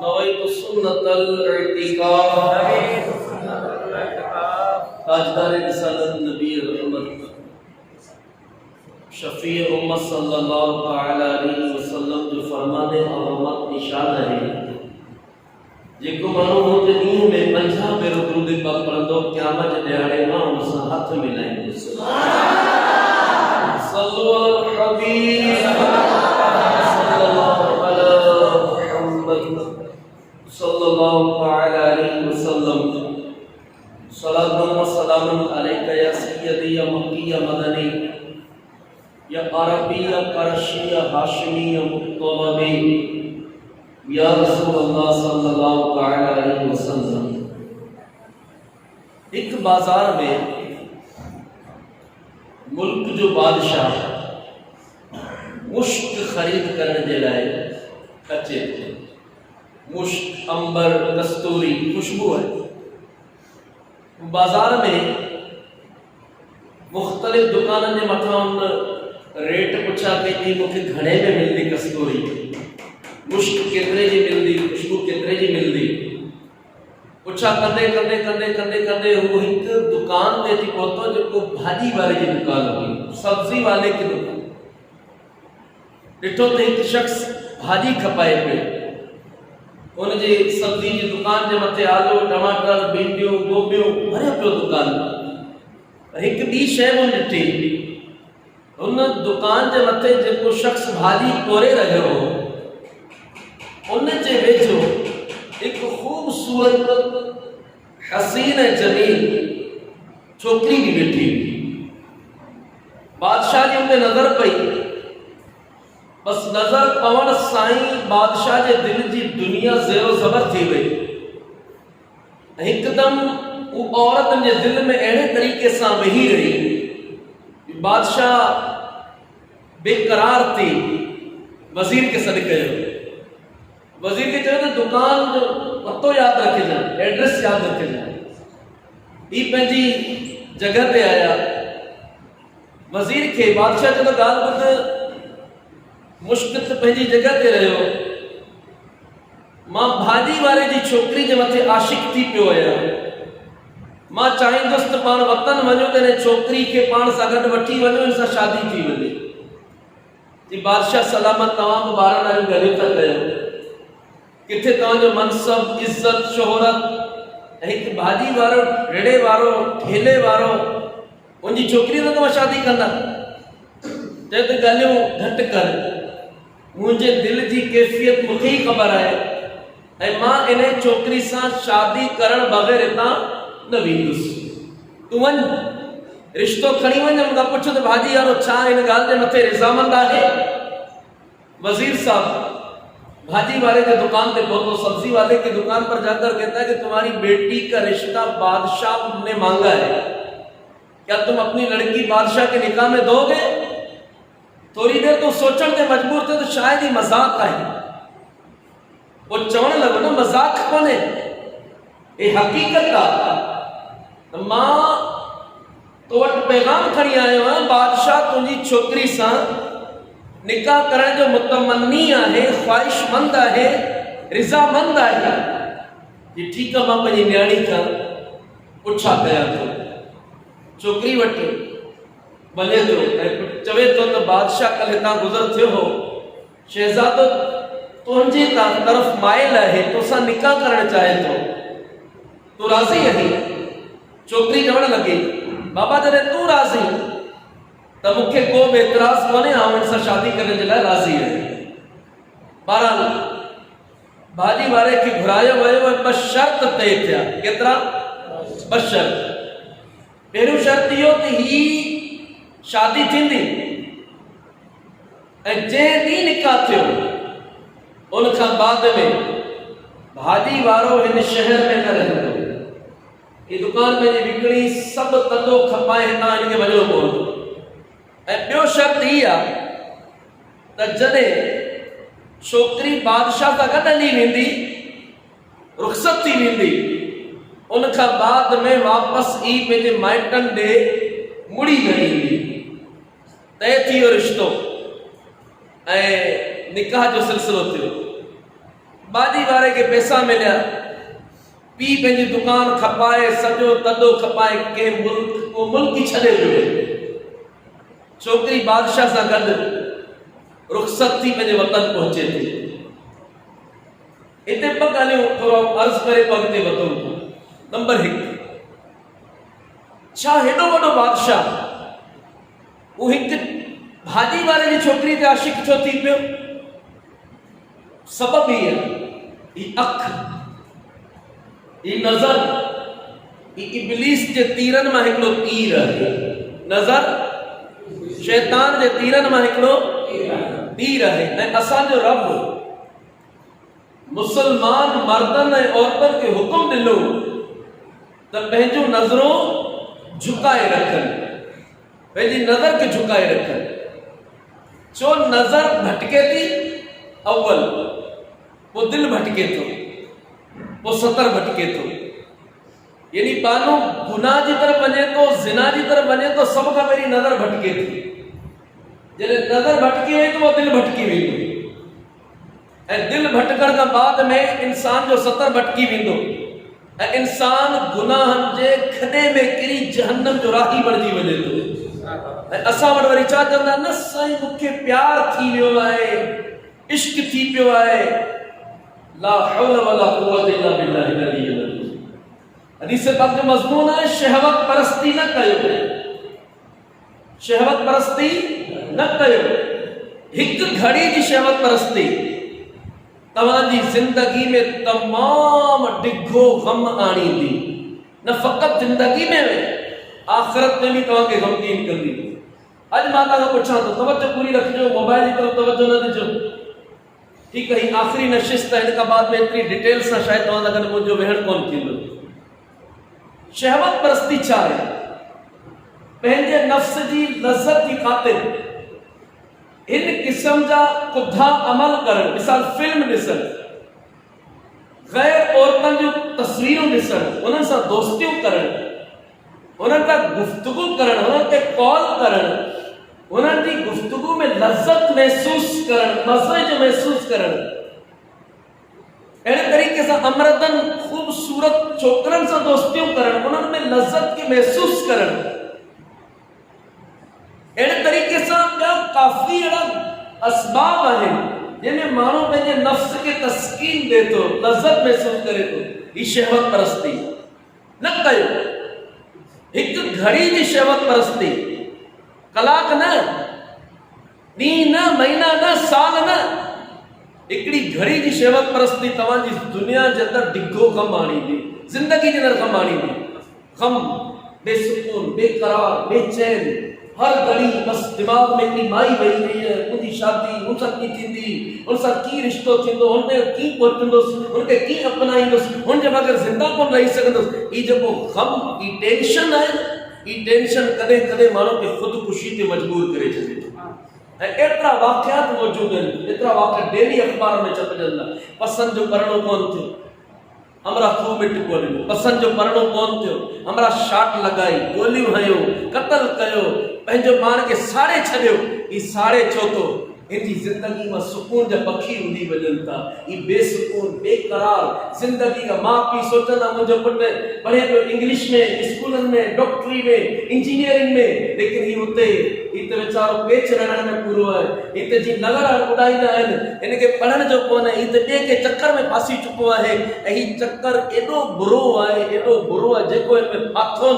नवैतु सुन्नतल इर्तिकाफ ताजदार रिसालत नबी रहमत शफी उम्मत सल्लल्लाहु तआला अलैहि वसल्लम जो फरमाने अज़मत निशान है जेको मानो होते नींह में 50 भेरो दुरूद पाक पढ़ंदो क़यामत जे ॾियारे मां उन सां हथ मिलाईंदो। सल्लु अलल हबीब सल्लल्लाहु अलैहि वसल्लम। सलातुन व सलामुन अलैका या सय्यदी या मक्की या मदनी या अरबी या क़रशी या हाशिमी या मुत्तलबी या रसूलुल्लाह सल्लल्लाहु अलैहि वसल्लम। एक बाजार में मुल्क जो बादशाह मुश्क खरीद करने जे लाए अचे थे। मुश्क, अंबर, कस्तूरी खुशबू है। बाजार में मुख्तलिफ दुकानों के मथा रेट पुछा कई मुझे घणे में मिलती कस्तूरी, मुश्क केतरे जी मिलती, खुशबू केतरे जी मिलती। पुछा कंदे कंदे कंदे कंदे कंदे वो एक दुकान ते थी पहुतो जो भाजी वाले की दुकान हुई, सब्जी वाले की दुकान। ॾिठो तो एक शख्स भाजी खपाए पे उन जी सब्जी की दुकान के मथे आलू, टमाटर, भिंडियूं, गोभियूं भरियो पियो दुकान। एक ॿी शइ मूं ॾिठी, उन दुकान के मथे जेको शख्स भाजी तोरे रहियो हो उन जे वेझो एक खूबसूरत हसीन जमील छोकरी भी बैठी। बादशाह जी उनके नजर पई, बस नजर पवण साईं बादशाह के दिल की दुनिया ज़ेरो ज़बर थी वही। एकदम वो औरत के दिल में अड़े तरीके से वही रही। बादशाह बेकरार थी, वजीर के सॾ कयो। वजीर के चयो तो दुकान जो पतो याद रखे जा, एड्रेस याद रखे जा। ही पंहिंजी जगह पे आया। वजीर के बादशाह चयो तो गाल ॿुध, मुश्किल पंहिंजी जगह ते रहियो, मां भाजी वाले जी छोकरी जे मथे आशिक थी पियो आहियां। मां चाहींदुसि त पाण वतन वञो त छोकरी के पाण सां गॾु वठी वञो, इन सां शादी थी वञे। जी बादशाह सलामत, तव्हां बि ॿारनि वारियूं ॻाल्हियूं था कयो, किथे तव्हांजो मनसब, इज्जत, शोहरत, एक भाजी वारो, रेड़े वारो, ठेले वारो उनकी छोकरी सां तव्हां शादी कंदा? चए तो ॻाल्हियूं घटि कर, मुझे दिल की कैफियत मुझे ही खबर है, मां इन छोकरी से शादी करण बगैर इतना न वेंदुसि। तू वन रिश्तो खणी वन, उनका पुछ तो भाजी वारो छा इन गाल के मथे रिजामंद है। वजीर साहब भाजी वाले की दुकान पे पहुंचो, सब्जी वाले की दुकान पर जाकर कहता है कि तुम्हारी बेटी का रिश्ता बादशाह ने मांगा है, क्या तुम अपनी लड़की बादशाह के निकाह में दोगे? थोड़ी देर तो सोचने के मजबूर थे तो शायद ही मजाक है। वो चवण लगो ना मजाक कोने, ये हकीकत का। मां तो वट पैगाम खड़ी आयो हां, बादशाह तुझी छोकरी सा निकाह करण जो मुतमन्नी है, ख्वाहिशमंद है, रिजामंद है। ये ठीक है, मां पंहिंजी न्याणी खां पुछा कया थो। छोकरी वट वञे थो, चवे तो बादशाह कल हितां गुज़र थियो हो, शहजादो तुंहिंजी तरफ़ माइल है, तोसां निकाह करण चाहे थो, तू राज़ी आहीं? छोकरी चवण लगी, बाबा जॾहिं तू राज़ी तो मुझे को भी एतराज कोने, इन सां शादी करने के लिए राज़ी है। बहरहाल भाजी वाले के घुरायो वियो, बस शर्त तय थिया। केतरा? बस शर्त। पहिरियों शर्त इहो कि ही शादी थींदी ऐं जंहिं ॾींहुं निकाह थियो उन खां बाद में भाजी वारो हिन शहर में न रहंदो। ये दुकान में विकणी सब तंदो खपाए हितां हिनखे वञणो पवंदो। ऐं ॿियो शर्त ही आ त जॾहिं छोकरी बादशाह सां गॾु हली वेंदी, रुख़सत थी वेंदी, उन खां बाद में वापस ई पंहिंजे माइटनि ॾे मुड़ी न ईंदी। तय थी वियो रिश्तो। निकाह जो सिलसिलो थियो, बाजी वारे के पैसा मिलिया, पी पंहिंजी दुकान खपाए, सॼो तॾो खपाए, के मुल्क वो मुल्क ही छॾे वियो। छोकिरी बादशाह सां गॾु रुख़सत थी पंहिंजे वतन पहुचे थी। इते ॿ ॻाल्हियूं थोरो अर्ज़ करे अॻिते वधूं। नंबर 1, छा हेॾो वॾो बादशाह वो हिकु भाॼी वारे जी छोकिरी ते आशिक़ छो थी पियो? सबब ही है ई अख, ई नज़र, ई इब्लीस जे तीरनि मां हिकिड़ो तीर आहे। नज़र शैतान जे तीरनि मां हिकिड़ो तीर आहे। ऐं असांजो रब मुसलमान मर्दनि ऐं औरतनि खे हुकुम ॾिनो त पंहिंजो नज़रों झुकाए रखनि, पंहिंजी नज़र खे झुकाए रखनि। छो नज़र भटके थी, अव्वल वो दिल भटके थो, वो सतर भटके थो। यानी मानो गुनाह जी तरफ वञे तो, ज़िना जी तरफ वञे तो, सब खां पहिरीं नज़र भटके थी। जॾहिं नज़र भटकी वई तो वो दिल भटकी वेंदो, ऐं दिल भटकण खां बाद में इंसान जो सतर भटकी वेंदो, ऐं इंसान गुनाहनि जे खॾे में किरी जहन्नम जो राही बणिजी वञे थो। ऐं असां वटि वरी छा चवंदा, न साईं मूंखे प्यार थी वियो आहे, इश्क थी पियो आहे। ला हौल वला कुव्वत इल्ला बिल्लाहिल अलिय्यिल अज़ीम। हदीस पाक जो मज़मून है, शहवत परस्ती न कयो, शहवत परस्ती न कयो। हिकु घड़ी जी शहवत परस्ती तव्हांजी ज़िंदगी में तमाम डिघो गम आणींदी। न फ़क़त ज़िंदगी में, आख़िरत में भी तव्हांखे गमगीन कंदी। अॼु मां तव्हांखां पुछां थो, तवज्जो पूरी रखिजो, मोबाइल जी तरफ़ तवज्जो न ॾिजो। ठीकु आहे, आख़िरी नशिस्त है, इन खां बाद में एतिरी डिटेल सां शायदि तव्हां सां गॾु मुंहिंजो वेहण कोन थींदो। शहवत परस्ती छा आहे? पंहिंजे नफ्स जी लज़्ज़त जी ख़ातिर इन किस्म जा कुधा अमल करण, मिसाल फिल्म ॾिसण, गैर औरतनि जूं तस्वीरूं ॾिसण, उन्हनि सां दोस्तियूं करण, उन्हनि सां गुफ्तगू करण, उन्हनि ते कॉल करण, उन्हनि जी गुफ्तगू में लज़्ज़त महसूस करण, मज़े जो महसूस करण। अहिड़े तरीक़े सां अमरदन ख़ूबसूरत छोकरनि सां दोस्तियूं करण, उन्हनि में लज़्ज़त खे महसूस करण। अहिड़े तरीक़े सां ॿिया काफ़ी अहिड़ा असबाब आहिनि जंहिंमें माण्हू पंहिंजे नफ़्स खे तस्कीन ॾे थो, लज़्ज़त महसूस करे थो। ही शहवत परस्ती न कयो। हिकु घड़ी जी शहवत परस्ती, कलाक न, ॾींहुं न, महीना न, साल न, हिकिड़ी घड़ी जी शहवत परस्ती तव्हांजी दुनिया जे अंदरि डिघो गम आणींदी, ज़िंदगी जे अंदरि गम आणींदी। गम, बेसुकून, बेकरार, बेचैन, हर घड़ी बस दिमाग में हिकिड़ी माई वेही रही है, उनकी शादी, उन सां कीअं थींदी, उन सां कीअं रिश्तो थींदो, हुन में कीअं पहुचंदुसि, हुनखे कीअं अपनाईंदुसि, हुन जे बग़ैर ज़िंदा कोन रही सघंदुसि। ही जेको गम, ही टेंशन आहे, ही टेंशन कॾहिं कॾहिं माण्हू खे ख़ुदकुशी ते मजबूर करे छॾे थो। ऐं एतिरा वाक़ियात मौजूद आहिनि, एतिरा वाक़िया डेली अख़बार में छपजंदा। पसंदि जो परणो कोन थियो, हमरा खूब मिट कोन, पसंदि जो परणो कोन थियो, हमरा शाट लॻाई, गोलियूं हयूं, क़त्ल कयो, पंहिंजो पाण खे साड़े छॾियो। ही साड़े छो थो? हिनजी ज़िंदगी में सुकून जा पखी उड़ी वञनि था। ही बेसुकून, बेकरार ज़िंदगी का माउ पीउ सोचंदा मुंहिंजो पुटु पढ़े पियो इंग्लिश में, स्कूलनि में, डॉक्टरी में, इंजीनियरिंग में, लेकिन ही उते हिते वीचारो पेच रहण में पूरो आहे। हिते जी नगर उॾाईंदा आहिनि, हिनखे पढ़ण जो कोन्हे, हिते ॿिए के चक्कर में फासी चुको आहे। ऐं ही चक्कर एॾो बुरो आहे, एॾो बुरो आहे, जेको हिन में फाथो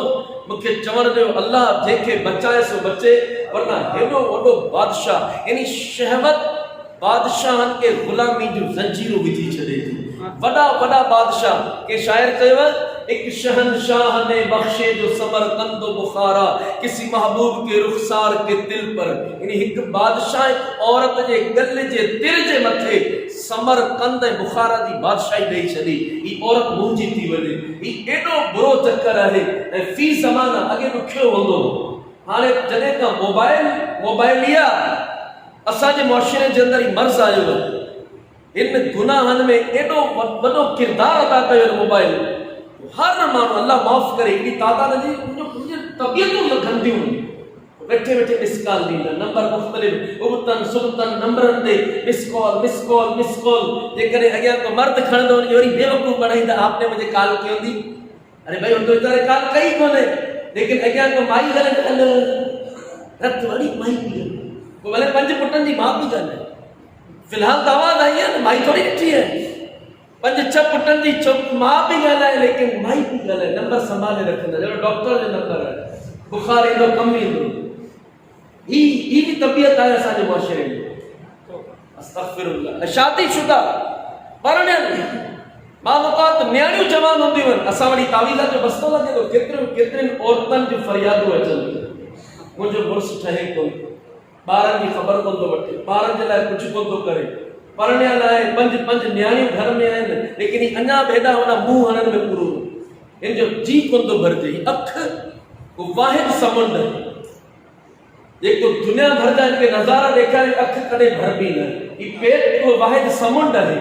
मूंखे चवण ॾियो, अल्लाह जंहिंखे बचाए सो बचे, वरना हेॾो वॾो बादशाह, यानी शहवत बादशाहनि खे ग़ुलामी जूं ज़ंजीरूं विझी छॾे थी। वॾा वॾा बादशाह, के शाइर चयो, एक शहनशाह ने बख्शे जो समरकंद बुखारा, किसी महबूब के रुखसार के दिल पर। यानी हिकु बादशाह औरत जे गल जे दिल जे मथे समरकंद ऐं बुखारा जी बादशाही ॾेई छॾी। ही औरत मुंहिंजी थी वञे, ही एॾो बुरो चक्कर आहे। ऐं फी ज़माना अॻे ॾुखियो हूंदो, हाणे जॾहिं खां मोबाइलिया असांजे मुआशरे जे अंदरि मर्ज़ आयो, इन गुनाहनि में एॾो वॾो किरदारु अदा कयो मोबाइल। हर माण्हू, अल्लाह माफ़ करे, हिकिड़ी तादाद जी मुंहिंजी तबियतूं लॻंदियूं, बैठे बैठे मिस कॉल दींदा नंबर मुख्तलिफ उबतन सुबतन नंबरन दे मिस कॉल जे करे अगिया को मर्द खणदो ने ओरी बेवकूफ बनाईंदा आपने मुझे कॉल क्यों दी अरे भाई उन तो इतने कॉल कई कोने लेकिन अगिया को माई गले रत वड़ी माई पी वो भले पंज पुटन जी मां भी गल फिलहाल तो आवाज आई है माई थोड़ी ॾिठी है पंज छह पुटन जी मां भी गल है लेकिन माई भी गल है नंबर संभाले रखंदा जो डॉक्टर जो नंबर है बुखार इंदो कम इंदो ही भी तबियत है असांजे मुआशरे में अस्तगफिरुल्लाह शादीशुदा परणियल मावकात न्याणियूं जवान हूंदियूं आहिनि असां वरी तावीज़ जो बस्तो लॻे थो केतिरियुनि औरतुनि जूं फरियादूं अचनि मुंहिंजो मुड़ुसु ठहे कोन ॿारनि जी ख़बर कोन थो वठे ॿारनि जे लाइ कुझु कोन थो करे परणियल आहे पंज न्याणियूं घर में आहिनि लेकिन ही अञा बि हेॾा होॾा मुंहुं हणण में पूरो हिन जो जी कोन थो भरिजे अखि वो वाहिद समुंड जेको दुनिया भर जा इनके नज़ारा ॾेखारे अखि कॾहिं भरबी न ही पेट को वाहिद समुंड आहे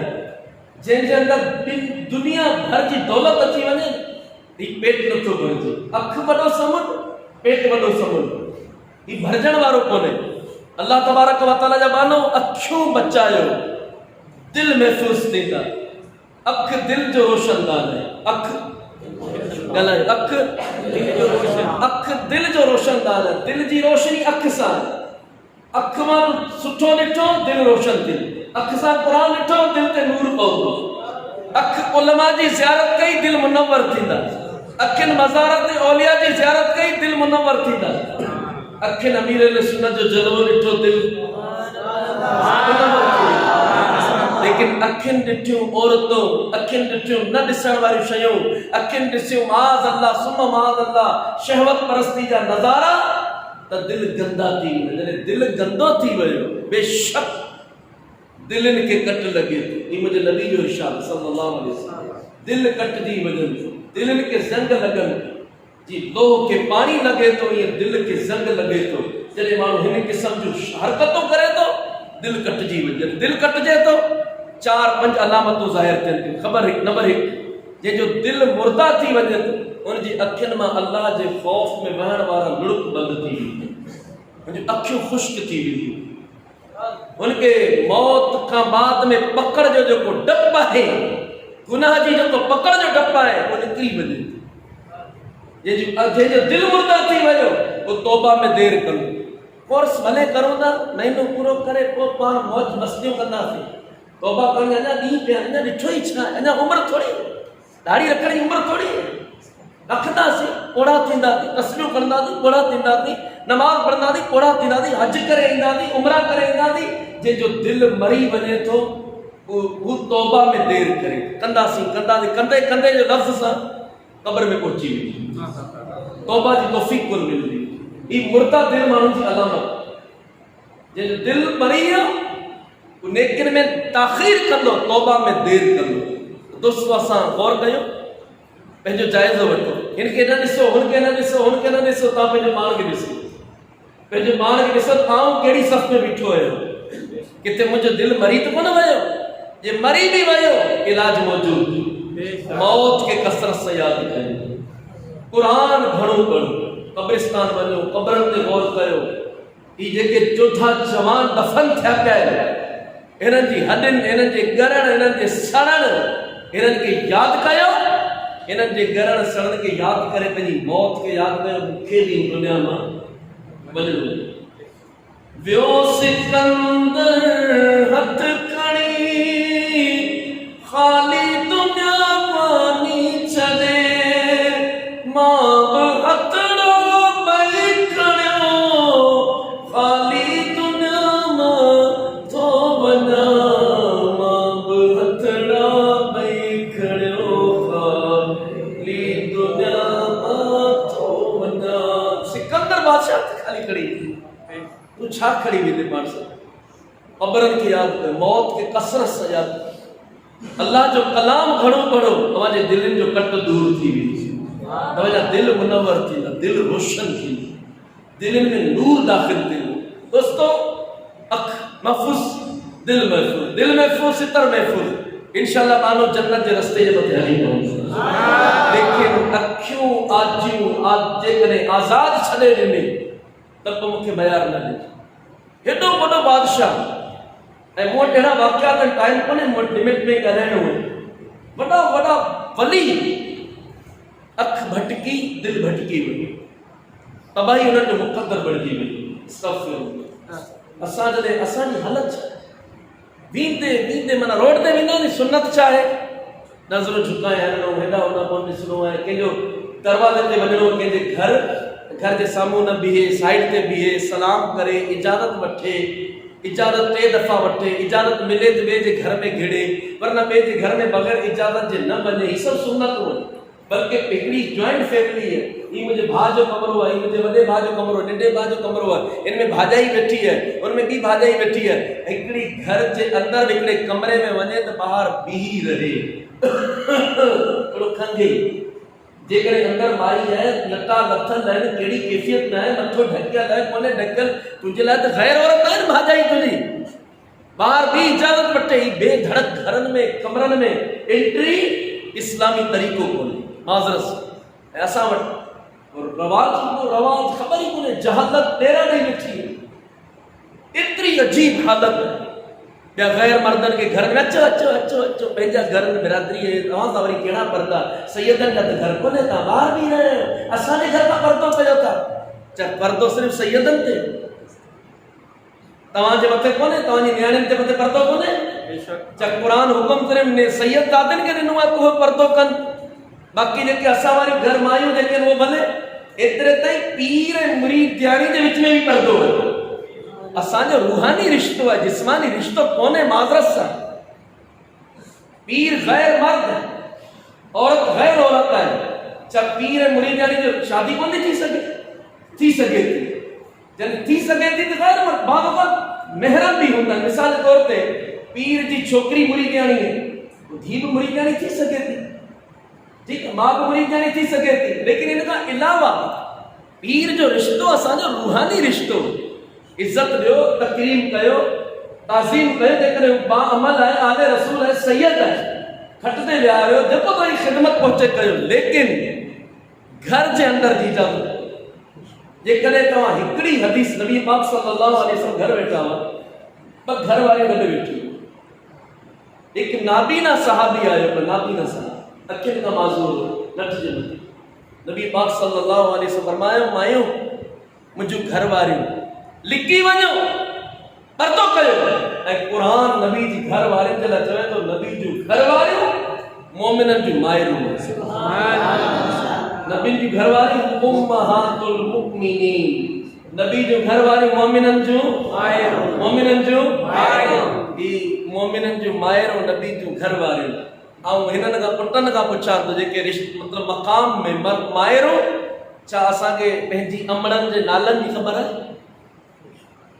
जंहिंजे अंदरि दुनिया भर जी दौलत अची वञे ही पेट नथो भरिजे अखि वॾो समुंड पेट वॾो समुंड ही भरजण वारो कोन्हे अल्लाह तबारक व तआला जा बानो अखियूं बचायो दिल महफूज़ थींदा अखि दिल जो रोशनदान है अखि गलाए अखि दिल जो रोशनदान है दिल जी रोशनी अखि सां अखि मां सुठो ॾिठो दिल रोशन थी अखि सां क़ुरान ॾिठो दिल ते नूर पवंदो अखि उलमा जी ज़ियारत कई दिल मुनव्वर थींदा अखिन मज़ारत औलिया जी ज़ियारत कई दिल मुनव्वर थींदा अखिन अमीर सुन्नत जो जलवो ॾिठो दिल लेकिन अखिन ॾिठियूं औरतूं अखिन ॾिठियूं न ॾिसण वारियूं शयूं अखिन ॾिसियूं माज़ अल्लाह सुम माज़ अल्लाह शहवत परस्ती जा नज़ारा त दिल गंदा थी वञे दिल गंदो थी वियो बेशक दिलनि खे कट लॻे थो ही मुंहिंजे नबी जो इरशाद सल्लल्लाहु अलैहि वसल्लम दिल कटजी वञनि दिलनि खे ज़ंग लॻनि जी लोह के पानी लगे तो ये दिल के जंग लगे तो जॾहिं माण्हू हिन क़िस्म जूं हरकतूं करे तो दिल कटजी वञे दिल कटजे तो 4-5 अलामतूं ज़ाहिर थियनि थियूं ख़बर नंबर 1 जंहिंजो दिल मुर्दा थी वञे तो उनजी अखियुनि मां अल्लाह जे ख़ौफ़ में वहण वारा लुड़क बंदि थी वेंदी उनजी अखियूं ख़ुश्क थी वेंदियूं उनखे मौत खां बाद में पकड़ जो जेको डपु आहे गुनाह जी जेको पकड़ जो डपु आहे उहो निकिरी वञे जंहिंजो दिल मुर्दा थी वियो वो तौबा में देर कंदो कोर्स भले करो था महीनो पूरो करे पोइ पाण मौज मस्तियूं कंदासीं तौबा करण अञा ॾींहुं पिया अञा ॾिठो ई छा अञा उमिरि थोरी दाढ़ी रखण जी उमिरि थोरी रखंदासीं ओड़ा थींदासीं तस्वीरूं कंदासीं ओड़ा थींदासीं नमाज़ पढ़ंदासीं ओड़ा थींदासीं हज करे ईंदासीं उमरा करे ईंदासीं जंहिंजो दिल मरी वञे थो हू तौबा में देर करे कंदासीं कंदे कंदे जो लफ़्ज़ सां कब्र में पहुची वई तौबा जी तौफीक कोन मिलंदी ही मुर्दा दिल माण्हू जी अलामत जंहिंजो दिल मरी वियो वो नेकिन में ताख़ीर कंदो तौबा में देर कंदो दोस्तो असां गौर कयो पंहिंजो जाइज़ो वठो हिनखे न ॾिसो हुनखे न ॾिसो हुनखे न ॾिसो तव्हां पंहिंजे पाण खे ॾिसो पंहिंजे पाण खे ॾिसो आउं कहिड़ी सफ़ में बीठो आहियां किथे मुंहिंजो दिल मरी त कोन वियो जे मरी बि वियो इलाज मौजूद मौत के कसरत से याद कयो कुरान घणो पढ़ो कब्रिस्तान वञो कब्रनि ते गौर कयो ही जेके चोथा जवान दफ़न थिया पिया हिननि जी हॾियुनि हिननि जे ॻरण हिननि जे सड़ण हिननि खे यादि कयो हिननि जे ॻरण सड़न खे यादि करे पंहिंजी मौत खे यादि कयो मूंखे बि दुनिया मां वञिणो वियो सिकंदर हथ खणी ख़ाली दुनिया पानी छॾे मां बि हथड़ो ॿई खणियो ख़ाली दुनिया मां थो वञा मां बि हथड़ा ॿई खणियो ख़ाली दुनिया मां थो वञा सिकंदर बादशाह खाली खड़ी तू छा खड़ी वेंदे पाण सां क़ब्रनि खे यादि कर मौत खे कसरत सां यादि अल्लाह जो कलाम घणो पढ़ो तव्हांजे दिलनि जो कट दूर थी वेंदो तव्हांजा दिल मुनव्वर थींदा दिल रोशन थींदा दिलनि में नूर दाख़िल थींदो दोस्तो अख महफ़ूज़ दिल महफ़ूज़ सितर महफ़ूज़ इंशाअल्लाह मानो जन्नत जे रस्ते जे मथे हली पवंदो लेकिन अखियूं आजियूं जेकॾहिं आज़ाद छॾे ॾिने त पोइ मूंखे मयार न ॾिजे। हेॾो वॾो बादशाह ऐं मूं वटि अहिड़ा वाक़ियात टाइम कोन्हे मूं वटि लिमिट में ॻाल्हाइणो आहे। वॾा वॾा वली अख भटकी दिलि भटकी वई, तबाही हुननि जो मुक़दर बणिजी वई। असां जॾहिं असांजी हालत छा वींदे वींदे माना रोड ते वेंदा नी सुन्नत छा आहे नज़र झुकाए हलणो, हेॾा होॾा कोन ॾिसणो आहे, कंहिंजो दरवाज़े ते वञणो, कंहिंजे घर जे साम्हूं न बीहे, साइड ते बीहे, सलाम करे, इजाज़त वठे, इजाज़त 3 दफ़ा वठे, इजाज़त मिले त ॿिए जे घर में घिड़े, वरना ॿिए जे घर में बग़ैर इजाज़त जे न वञे। ही सभु सुन्नतूं आहिनि। बल्कि हिकिड़ी जॉइंट फैमिली है, ही मुंहिंजे भाउ जो कमरो आहे, ही मुंहिंजे वॾे भाउ जो कमरो, नंढे भाउ जो कमरो आहे, इनमें भाॼाई वेठी है, उनमें ॿी भाॼाई वेठी है। हिकिड़ी घर जे अंदरि हिकिड़े कमरे में वञे त ॿाहिरि बीही रहे थोड़ो खंघे। जेकॾहिं अंदरि माई आहे, लटा लथल आहिनि, कहिड़ी कैफ़ियत में आहे, मथो ढकियल आहे, कोन्हे ढकियल, तुंहिंजे लाइ त ग़ैर औरत आहे न भाॼाई तुंहिंजी। ॿाहिरि बि इजाज़त वठे, ही बेधड़क घरनि में कमरनि में एंट्री इस्लामी तरीक़ो कोन्हे। माज़रत असां वटि रवाज ख़बर ई कोन्हे, जहालत ॾेरा ॾेई वेठी है। एतिरी अजीब हालत है। ॿिया ग़ैर मर्दनि खे घर में अचो अचो अचो अचो, पंहिंजा घर में बिरादरी है, तव्हां सां वरी कहिड़ा पर्दा, सैयदनि जा त घर कोन्हे, तव्हां ॿाहिरि बीह रहिया आहियो, असांजे घर खां पर्दो कयो था। छा पर्दो सिर्फ़ु सैयदनि ते, तव्हांजे मथे कोन्हे, तव्हांजी नियाणियुनि जे मथे पर्दो कोन्हे? छा क़ुरान हुकुम सिर्फ़ु सैयद दादियुनि खे ॾिनो आहे त उहे पर्दो कनि, बाक़ी जेके असां वारियूं घर मायूं जेके आहिनि उहे भले? एतिरे ताईं पीर ऐं मुरीद ध्यानी जे विच में बि पर्दो आहे। असांजो रूहानी रिश्तो आहे, जिस्मानी रिश्तो कोन्हे माज़रत सां। पीर गैर मर्द है, औरत गैर औरत है। छा पीर ऐं मुरीद ध्यानी जो शादी कोन थी सघे? थी सघे थी, जॾहिं थी सघे थी त गैर मर्द बाज़ वक़्त महरम बि हूंदा आहिनि। मिसाल जे तौर ते पीर जी छोकिरी मुरीद ध्यानी है, धी बि मुरीद ध्यानी थी सघे थी, ठीक है, मां बि मुरीद ध्यानी थी सघे थी। लेकिन इन खां अलावा पीर जो रिश्तो असांजो रूहानी रिश्तो। इज्जत ॾियो, तकरीम कयो, ताज़ीम कयो, जेकॾहिं बाअमल आहे, आले रसूल आहे, सैयद आहे, खट ते विहारियो, जेको तव्हांजी ख़िदमत पहुचे कयो। लेकिन घर जे अंदरि जी इजाज़त, जेकॾहिं तव्हां हिकिड़ी हदीस नबी पाक सल्लल्लाहु अलैहि वसल्लम घर वेठा हुआ, ॿ घर वारियूं गॾु वेठियूं, हिकु नाबीना सहाबी आयो, नाबीना साहब अखियुनि खां माज़ूर नठ जे मथे। नबी पाक सल्लल्लाहु अलैहि वसल्लम फरमायो, मायूं मुंहिंजूं घर वारियूं लिकी वञो, पर्दो कयो। ऐं क़ुरान नबी जी घर वारियुनि जे लाइ चवे थो, नबी जूं घर वारियूं मोमिननि जूं माइरूं। नबी जूं घर वारियूं उम्महातुल मुमिनीन, नबी जूं घर वारियूं मोमिननि जूं माइरूं, मोमिननि जूं माइरूं, ही मोमिननि जूं माइरूं नबी जूं घर वारियूं। ऐं हिननि खां पुटनि खां पुछां थो, जेके रिश्ते मतिलबु मक़ाम में माइरूं, छा असांखे पंहिंजी अमड़नि जे नालनि जी ख़बर आहे?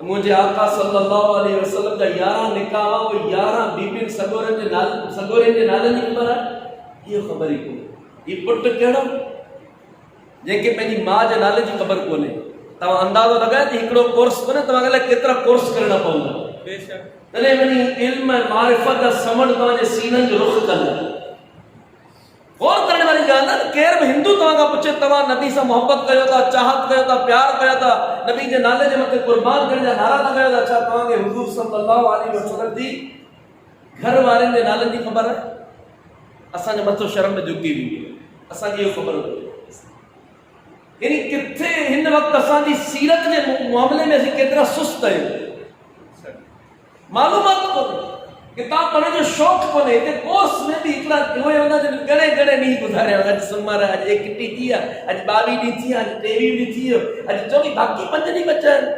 मुंहिंजे आका सल्लल्लाहु अलैहि वसल्लम जा 11 निकाह, उहे 11 बीबियुनि सगोरनि जे नालनि जी ख़बर आहे? इहो ख़बर ई कोन्हे। हीउ पुटु कहिड़ो जंहिंखे पंहिंजी माउ जे नाले जी ख़बर कोन्हे। तव्हां अंदाज़ो लॻायो त हिकिड़ो कोर्स कोन्हे, तव्हांखे लाइ केतिरा कोर्स करणा पवंदा। तॾहिं वञी इल्म ऐं मारिफत जा समंड तव्हांजे सीननि जो रुख़ कंदा। गौर करण वारी ॻाल्हि आहे, केर बि हिंदू तव्हां खां पुछे, तव्हां नबी सां मोहबत कयो था, चाहत कयो था, प्यार कयो था, नबी जे नाले जे मथे क़ुर्बान थियण जा नारा लॻायो था, छा तव्हांखे हुज़ूर सल्लल्लाहु अलैहि वसल्लम जी घर वारनि जे नालनि जी ख़बर आहे? असांजो मथो शर्म में झुकी वेंदी, असांखे इहो ख़बर कोन्हे। यानी किथे हिन वक़्तु असांजी सीरत जे मामले में असीं केतिरा सुस्त आहियूं, मालूमात कोन्हे, किताब पढ़ण जो शौक़ु कोन्हे। हिते कोर्स में बि हिकिड़ा उहे हूंदा जन घणे घणे ॾींहं गुज़ारिया, अॼु सूमर, अॼु 1 किटी थी आहे, अॼु 22 ॾींहं थी विया, अॼु 23 ॾींहं थी वियो, अॼु 24, बाक़ी 5 ॾींहं बचा आहिनि।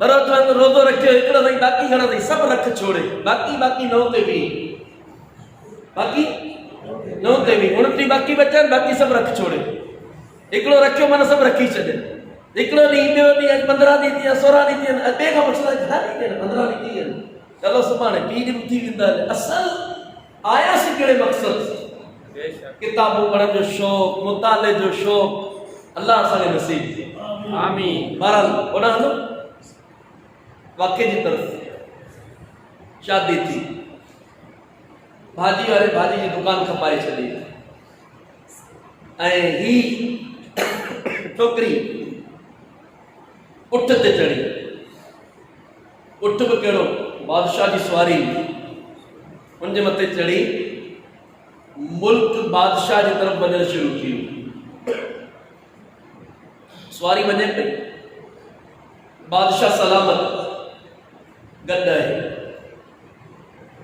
बरो रोज़ो रखियो हिकिड़ो ताईं, बाक़ी घणा ताईं, सभु रख छोड़े, बाक़ी 9 ते बि, बाक़ी 9 ते बि 29 बाक़ी बचा आहिनि, बाक़ी सभु रख छोड़े। हिकिड़ो रखियो माना सभु रखी छॾे। हिकिड़ो ॾींहुं, ॿियो ॾींहुं, अॼु 15 ॾींहं थी विया, 16 ॾींहं थी विया, ॿिए खां पुछंदा घणा ॾींहं थिया आहिनि? 15 ॾींहं थी विया आहिनि, चलो सुभाणे 20 ॾींहं थी वेंदा। असल आयासीं कहिड़े मक़सद सां? किताबूं पढ़ण जो शौक़ु, मुताले जो शौक़ु, अल्लाह असांखे नसीब ॾे, आमीन। बहरहाल होॾां हलो, वाक़े जी तरफ़ शादी थी, भाॼी वारे भाॼी जी दुकान खपाए छॾी, ऐं ही छोकिरी उठ ते चढ़ी। उठ भी कहिड़ो, बादशाह जी सवारी, उनजे मथे चढ़ी, मुल्क बादशाह जी तरफ वञणु शुरू थी। सवारी वञे पई, बादशाह सलामत गॾु आहे।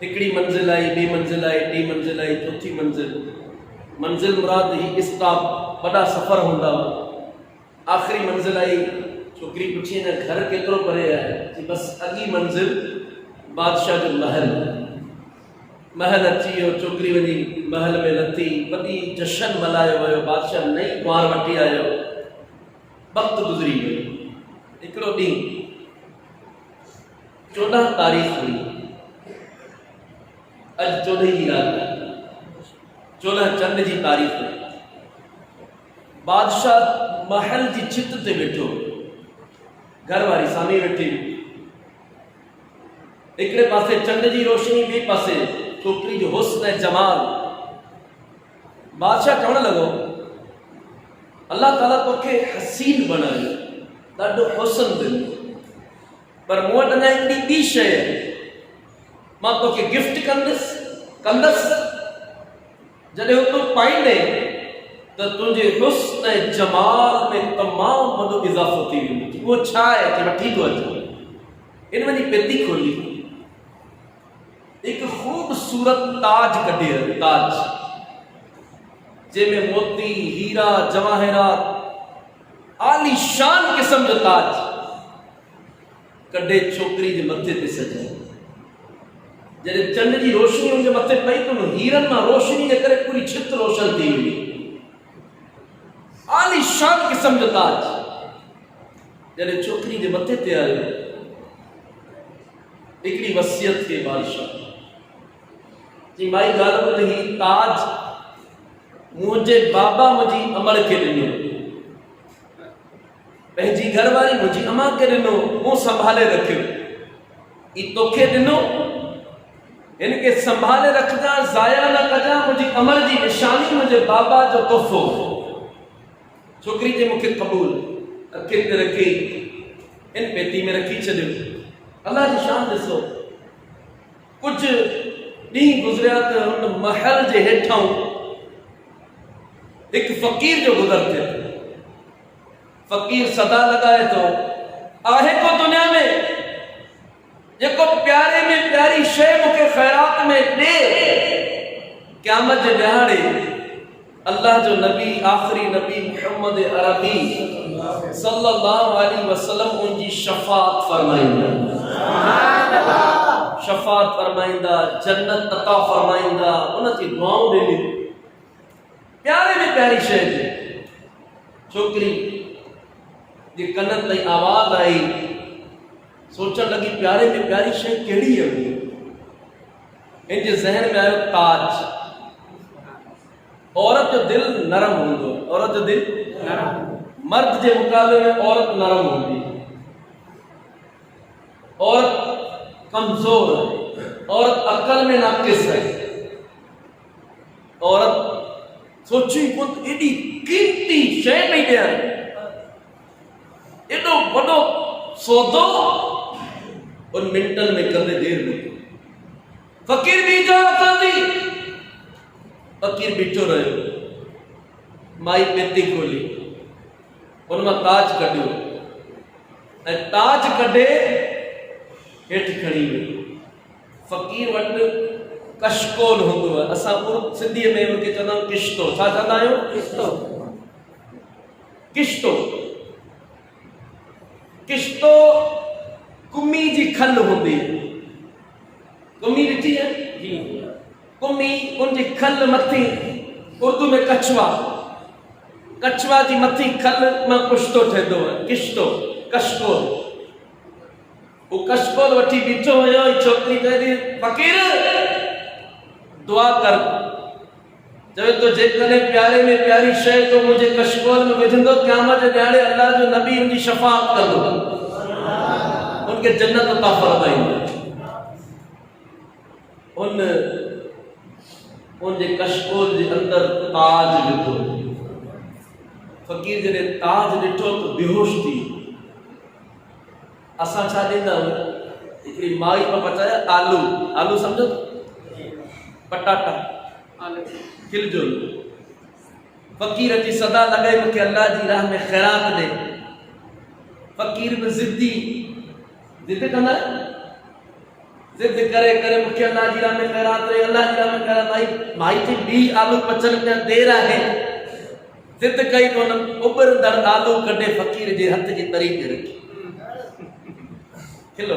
हिकिड़ी मंज़िल आई, ॿी मंज़िल आई, टी मंज़िल आई, चौथी मंज़िल। मंज़िल मुराद ही स्टॉप, वॾा सफ़र हूंदा। आख़िरी मंज़िल आई, छोकिरी पुछी न घर केतिरो परे आहे, चई बसि अॻी मंज़िल बादशाह जो महल। महल अची वियो, छोकिरी वञी महल में लथी, वॾी जशन मल्हायो वियो, बादशाह नई कुंवार वठी आयो। वक़्तु गुज़री वियो। हिकिड़ो ॾींहुं 14 तारीख़ हुई, अॼु 14 जी राति आहे, 14 चंड जी तारीख़ हुई। बादशाह महल जी छित ते वेठो, घरवारी साम्हूं वेठी, हिकिड़े पासे चंड जी रोशनी, ॿिए पासे छोकिरी जो हुस्न ऐं जमाल। बादशाह चवण लॻो, अल्लाह ताला तोखे हसीन बणायो, ॾाढो हुस्न ॾिनो, पर मूं वटि अञा हिकिड़ी ॿी शइ आहे, मां तोखे गिफ्ट कंदसि। जॾहिं तूं पाईंदे त तुंहिंजे हुस्न ऐं जमाल में तमामु वॾो इज़ाफ़ो थी वेंदो। उहो छा आहे? कि वठी थो अचे। इन वञी पेती खोली, हिकु ख़ूबसूरत ताज कढियो, ताज जंहिंमें मोती, हीरा, जवाहिरात, आलीशान क़िस्म जो ताज कढे छोकिरी जे मथे ते सजायो। जॾहिं चंड जी रोशनी हुनजे मथे पई त हुन हीरनि मां रोशनी जे करे पूरी छित रोशन थी हुई। आलीशान क़िस्म जो ताज जॾहिं छोकिरी जे मथे ते आयो, हिकिड़ी वसियत के बादशाह जी, माई ॻाल्हि ॿुध, ही ताज मुंहिंजे बाबा मुंहिंजी अमड़ खे ॾिनो, पंहिंजी घरवारी मुंहिंजी अमा खे ॾिनो, मूं संभाले रखियो। ही तोखे ॾिनो, हिनखे संभाले रखजां, ज़ाया न कजां, मुंहिंजी अमड़ जी निशानी, मुंहिंजे बाबा जो तोहफ़ो। छोकिरी जे मूंखे क़बूल, अखियुनि ते रखी, इन पेती में रखी छॾियो। अल्लाह जी शान ॾिसो, कुझु ॾींहं गुज़रिया त हुन महल जे हेठां हिकु फ़क़ीर जो गुज़र थिए। फ़क़ीर सदा लॻाए थो, आहे को दुनिया में जेको प्यारे में प्यारी शइ मूंखे ख़ैरात में ॾे? क़यामत जे ॾियारे अल्लाह जो नबी, आख़िरी नबी मुहम्मद अरबी सल्लल्लाहु अलैहि वसल्लम उनजी शफ़ाअत फरमाईंदा, शफ़ाअत फरमाईंदा, जन्नत अता फरमाईंदा, उन जी दुआऊं ॾिनी। प्यारे में प्यारी शइ ते छोकिरी जे कननि ताईं आवाज़ आई, सोचण लगी प्यारे में प्यारी शइ कहिड़ी है? इनके ज़हन में आयो ताज। औरत जो दिल नरम होंदो, औरत जो दिल नरम, मर्द के मुकाबले में औरत नरम होंदी, औरत कमजोर है, औरत अकल में नाकिस है। औरत सोची खुद एडी कीमती शइ पई ॾियां, एडो वॾो सौदो उन मिनटन में कंदे देर में। फ़कीर भी जा असांजी, फ़कीर बीठो रहियो, माई पेती खोली, उन मां ताज कढियो ऐं ताज कढे हेठि खणी वियो। फ़कीर वटि कशकोल हूंदो आहे, असां सिंधीअ में उनखे चवंदा आहियूं किश्तो। छा चवंदा आहियूं? किश्तो। किश्तो किश्तो कुमी जी खल हूंदी है। कुमी ॾिठी है जी, कुमी उनजी खल मथी, उर्दू में कछवा, कछवा जी मथी खल मां कुश्तो ठहंदो आहे, किश्तो, कशकोल। वो कशकोल वठी बीठो हुयो, छोकिरी चई फ़कीर दुआ कर, चवे तो जेकॾहिं प्यारे में प्यारी शइ तो मुझे कशकोल में विझंदो, क़यामत जे ॾियारे अल्लाह जो नबी उनकी शफ़ाअत कंदो, उनके जन्नत अता फरमाईंदो। उनजे कशकोल जे अंदर ताज ॾिठो। फ़कीर जॾहिं ताज ॾिठो तो बेहोश थी, असां छा ॾींदा आहियूं? हिकिड़ी माई पे पचाया आलू, आलू सम्झो, पटाटा, खिलजो। फ़कीर अची सदा लॻाई मूंखे अल्लाह जी राह में ख़ैरात ॾे। फ़कीर बि ज़िद्दी, ज़िद कंदा, ज़िद करे करे मूंखे अल्लाह जी राह में ख़ैरात ॾे, अल्लाह जी राह में ख़ैरात। माई थी ॿी आलू पचल पिया, देर आहे, ज़िद कई तो उबरंदड़ आलू कढे फ़कीर जे हथ जी तरी ते रखी। खिलो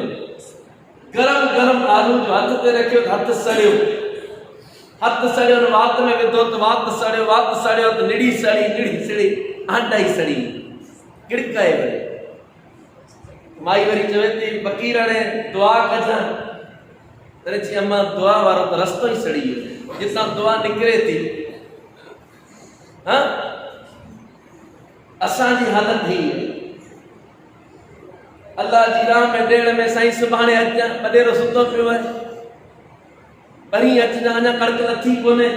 गरम गरम आलू जो हथ ते रखियो, हथ सड़ियो, हथ सड़ियो, वात में विधो तो वात सड़ियो, वात सड़ियो तो निड़ी सड़ी, निड़ी सड़ी, आंडाई सड़ी, किड़काए वरी। माई वरी चवे थी फ़कीर ने दुआ कजा, अरे जी अम्मा दुआ वारो तो रस्तो ही सड़ी है, जितना दुआ निकरे थी। हाँ असां जी हालत ही है। अल्लाह जी राह में ॾियण में साईं सुभाणे अचां, ॿडेरो सुतो पियो आहे, परी अचजां, अञा कड़क लथी कोन्हे,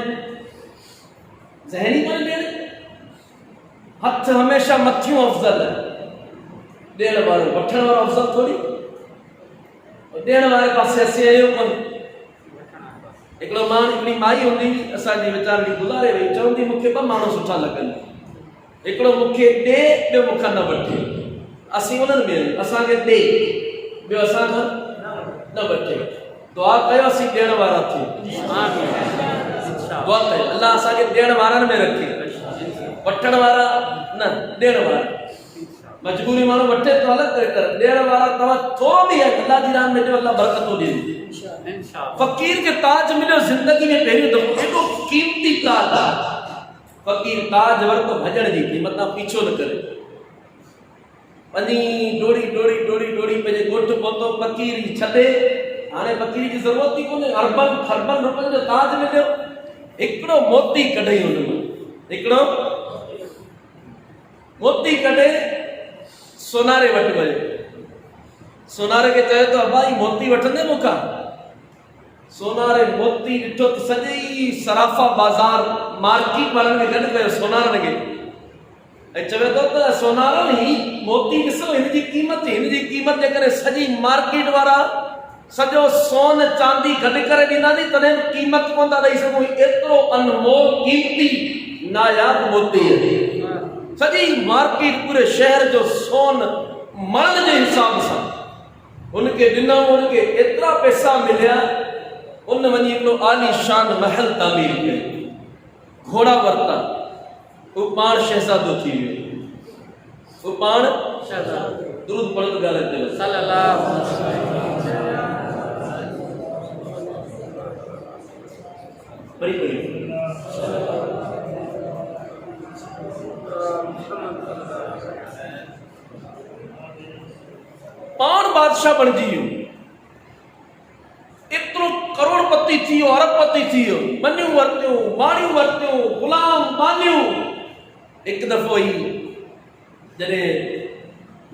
ज़हनी कोन्हे ॾियण। हथ हमेशा मथियूं अफ़ज़ल आहे, ॾियण वारो वठण वारो अफ़ज़ल थोड़ी। ॾियण वारे पासे असीं आहियूं कोन। हिकिड़ो माण्हू, हिकिड़ी माई हूंदी हुई, असांजी वीचारड़ी गुज़ारे वई, चवंदी मूंखे 2 माण्हू सुठा लॻनि, हिकिड़ो मूंखे ॾे, ॿियो मूंखां न वठे। असीं उन्हनि में असांखे ॾे, ॿियो असांखां न वठे। दुआ कयो असीं ॾियण वारा थियूं। दुआ कयो अल्लाह असांखे ॾियण वारनि में रखे, वठण वारा न, ॾियण वारा। मजबूरी माण्हू वठे तो अलॻि करे कर, ॾियण वारा तव्हां थोरो बि आहे, अल्लाह जी राह में ॾियो, अल्लाह बरकतूं ॾींदी। फ़कीर खे ताज मिलियो ज़िंदगी में पहिरियों दफ़ो, एॾो क़ीमती ताज आहे। फ़कीर ताज वरितो भॼण जी क़ीमत, पीछो न करे। वञी डोड़ी डोड़ी डोड़ी डोड़ी पंहिंजे ॻोठ पहुतो, फ़कीर छॾे, हाणे फ़कीर जी ज़रूरत ई कोन्हे, अरबन रुपयनि जो ताज मिलियो। हिकिड़ो मोती कढई हुन मां, हिकिड़ो मोती कढे सोनारे वटि वियो। सोनारे खे चयो त अबा ही मोती वठंदे मूंखां? सोनारे मोती ॾिठो त सॼी सराफा बाज़ार मार्केट वारनि खे गॾु कयो, सोनारनि खे, ऐं चवे थो त सोनारनि ही मोती ॾिसो, हिन जी क़ीमत जे करे सॼी मार्केट वारा सॼो सोन चांदी गॾु करे ॾींदासीं, तॾहिं क़ीमत कोन था ॾेई सघूं। एतिरो अनमोल क़ीमती नायाब मोती आहे। सॼी मार्केट पूरे शहर जो सोन मण जे हिसाब सां उनके ॾिनो, उनके एतिरा पैसा मिलिया। उन वञी हिकिड़ो आलीशान महल तामीर कयो, घोड़ा वरिता, वो पाण शहज़ादो थी वियो। वो पाण शहज़ादो, दुरूद पढ़ो त ॻाल्हाए सल्लल्लाहु अलैहि वसल्लम। पढ़ी पाण बादशाह बणजी वियो, एतिरो करोड़पति थी वियो, अरबपति थी वियो, मनियूं वरितियूं, माणियूं वरितियूं, गुलाम मानियूं। हिकु दफ़ो ई जॾहिं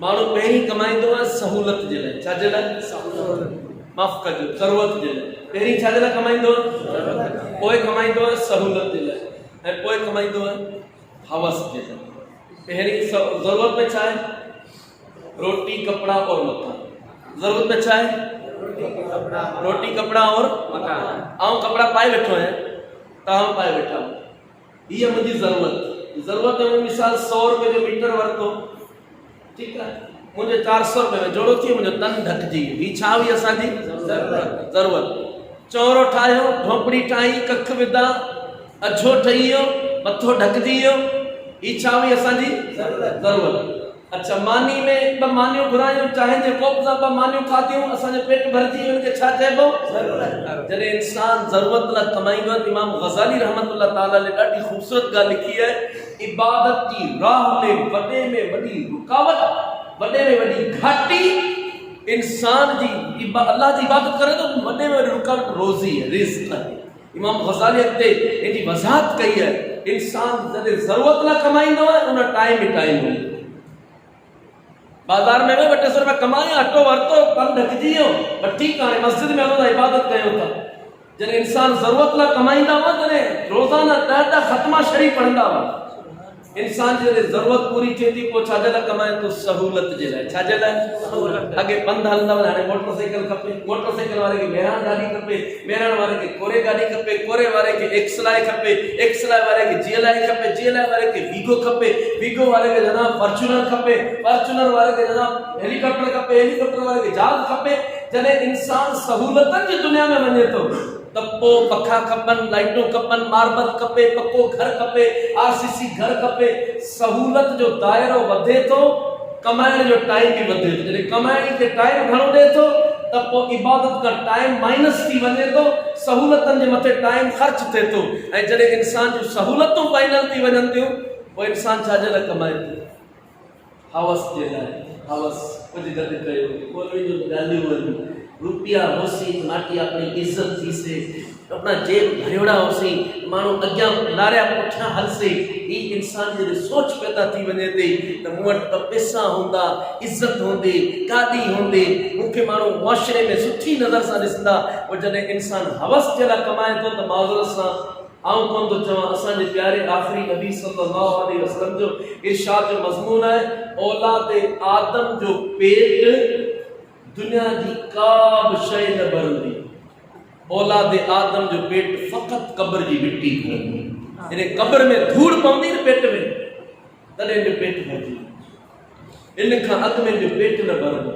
माण्हू पहिरीं कमाईंदो आहे सहूलत जे लाइ, छा जे लाइ? माफ़ कजो, ज़रूरत जे लाइ। पहिरीं छा जे लाइ कमाईंदो आहे? पोइ कमाईंदो आहे सहूलत जे लाइ, ऐं पोइ कमाईंदो आहे हवस जे लाइ। पहिरीं ज़रूरत में छा आहे? रोटी कपड़ा और मकान। ज़रूरत में छा है? रोटी कपड़ा और मकान। आऊं कपड़ा पाए वेठो आहियां, तव्हां पाए वेठा हो, हीअ मुंहिंजी ज़रूरत है। मिसाल 100 रुपए जो मीटर वरितो, ठीकु आहे, मुंहिंजो 400 रुपए में जोड़ो थी, मुंहिंजो तन ढकिजी वियो। हीअ छा हुई असांजी ज़रूरत? चौरो ठाहियो, झोपड़ी ठाही, कख विधा, अझो ठही वियो, मथो ढकिजी वियो, हीअ छा हुई असांजी ज़रूरत। अच्छा, मानी में 2 मानियूं घुरायूं, चाहे जे कोप सां 2 मानियूं खाधियूं, असांजो पेट भरिजी वियो, उनखे छा चइबो? जॾहिं इंसान ज़रूरत लाइ कमाईंदो आहे। इमाम ग़ज़ाली रहमतुल्लाह ताला ने ॾाढी ख़ूबसूरत ॻाल्हि लिखी आहे, इबादत जी राह में वॾे में वॾी रुकावट, वॾे में वॾी घाटी इंसान जी अल्लाह जी इबादत करे तो वॾे में वॾी रुकावट रोज़ी है, रिज़्क़ है। इमाम ग़ज़ाली अॻिते हिनजी वज़ाहत कई है, इंसान जॾहिं ज़रूरत लाइ कमाईंदो आहे उन टाइम ई टाइम हूंदो। बाज़ार में 200 रुपया कमाया, अटो वरितो, कल ढकिजी वियो, पर ठीकु आहे, मस्जिद में हलो था, इबादत कयूं था। जॾहिं इंसान ज़रूरत लाइ कमाईंदा हुआ, तॾहिं रोज़ाना 10 ख़तमा शरीफ़ पढ़ंदा हुआ। इंसान जे ज़रूरत पूरी थिए थी पोइ छाजे लाइ कमाए थो? सहूलत जे लाइ। छाजे लाइ? अॻे पंधु हलंदा हुआ, हाणे मोटरसाइकिल खपे, मोटरसाइकिल वारे खे मेहरान गाॾी खपे, मेहरान वारे खे कोरे गाॾी खपे, कोरे वारे खे एक्सलाए खपे, एक्सलाए वारे खे जीएलाए खपे, जीएलाए वारे खे वीगो खपे, वीगो वारे खे जनाब फॉर्च्यूनर खपे, फॉर्च्यूनर वारे खे जनाब हेलीकॉप्टर खपे, हेलीकॉप्टर वारे खे जहाज खपे। जॾहिं इंसान सहूलतनि जी दुनिया में वञे थो त पोइ पखा खपनि, लाइटूं खपनि, मार्बल खपे, पको घर खपे, आरसीसी घर खपे। सहूलत जो दायरो वधे थो, कमाइण जो टाइम बि वधे थो। जॾहिं कमाइण खे टाइम घणो ॾिए थो त पोइ इबादत का टाइम माइनस थी वञे थो, सहूलतनि जे मथे टाइम ख़र्च थिए थो। ऐं जॾहिं इंसान जूं सहूलतूं फाइनल थी वञनि थियूं पोइ इंसान छाजे लाइ कमाए थो? हवस जे लाइ। हवस कुझु गॾु कयो, कोई जो ॻाल्हियूं आहिनि, रुपया होसी, माटी अपनी इज्जत थी से, अपना जेब भरियोड़ा होसी, माण्हू अॻियां लारिया पुठियां हलसे। ही इंसान जी सोच पैदा थी वञे थी त मूं वटि त पैसा हूंदा, इज़त हूंदी, गाॾी हूंदी, मूंखे माण्हू मुआशरे में सुठी नज़र सां ॾिसंदा। पोइ जॾहिं इंसान हवस जे लाइ कमाए थो त माज़रत सां आऊं कोन थो चवां, असांजे प्यारे आख़िरी नबी सल्लल्लाहु अलैहि वसल्लम जो इरशाद जो मज़मून आहे, औलाद आदम जो पेट दुनिया जी का बि शइ न भरंदी। औलाद आदम जो पेट फ़क़त क़ब्र जी मिट्टी भरंदी। इन क़ब्र में धूड़ पवंदी न पेट में, तॾहिं जो पेट भरंदी। इन खां अॻु में जो पेट न भरंदो।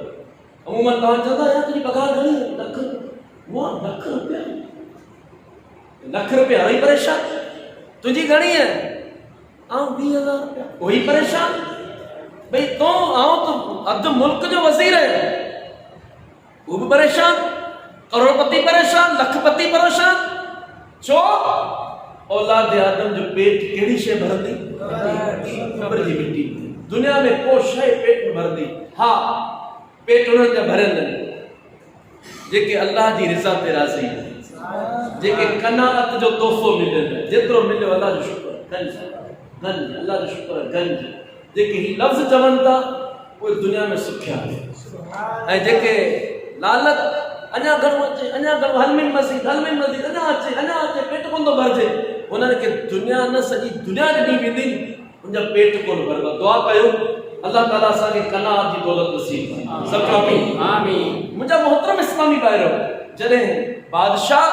अमूमन तव्हां चवंदा यार तुंहिंजी पघार घणी आहे? लख रुपया। लख रुपया वही परेशान। तुझी घणी है? आऊं 20,000 रुपया। वही परेशान। भाई तो आऊं तो अध मुल्क जो वजीर है, वो भी परेशान। करोड़पति परेशान, लखपति परेशान। छो? औलाद आदम जो पेट केड़ी शे भरंदी? क़ब्र जी मिट्टी। दुनिया में को शे पेट में भरंदी? हाँ, पेट उन्हनि जा भरियल आहिनि जेके अल्लाह जी रिज़ा ते राज़ी आहिनि, जेके कनाअत जो तोहफ़ो मिलियल, जेतिरो मिलियो अल्लाह जो शुक्र, गंज गंज अल्लाह जो शुक्र, गंज। जेके ही लफ़्ज़ चवनि था उहे दुनिया में सुखिया आहिनि। ऐं जेके लालच अञा घणो अचे, अञा घणो, हल में मज़ीद, अञा अचे, पेट कोन थो भरिजे, उन्हनि खे दुनिया न सॼी दुनिया ॾिनी वेंदी, उनजा पेट कोन भरंदा। दुआ कयो अल्लाह ताला असांखे कनाअत जी दौलत नसीब करे। सब आमीन आमीन। मुंहिंजा मोहतरम इस्लामी भाइरो, जॾहिं बादशाह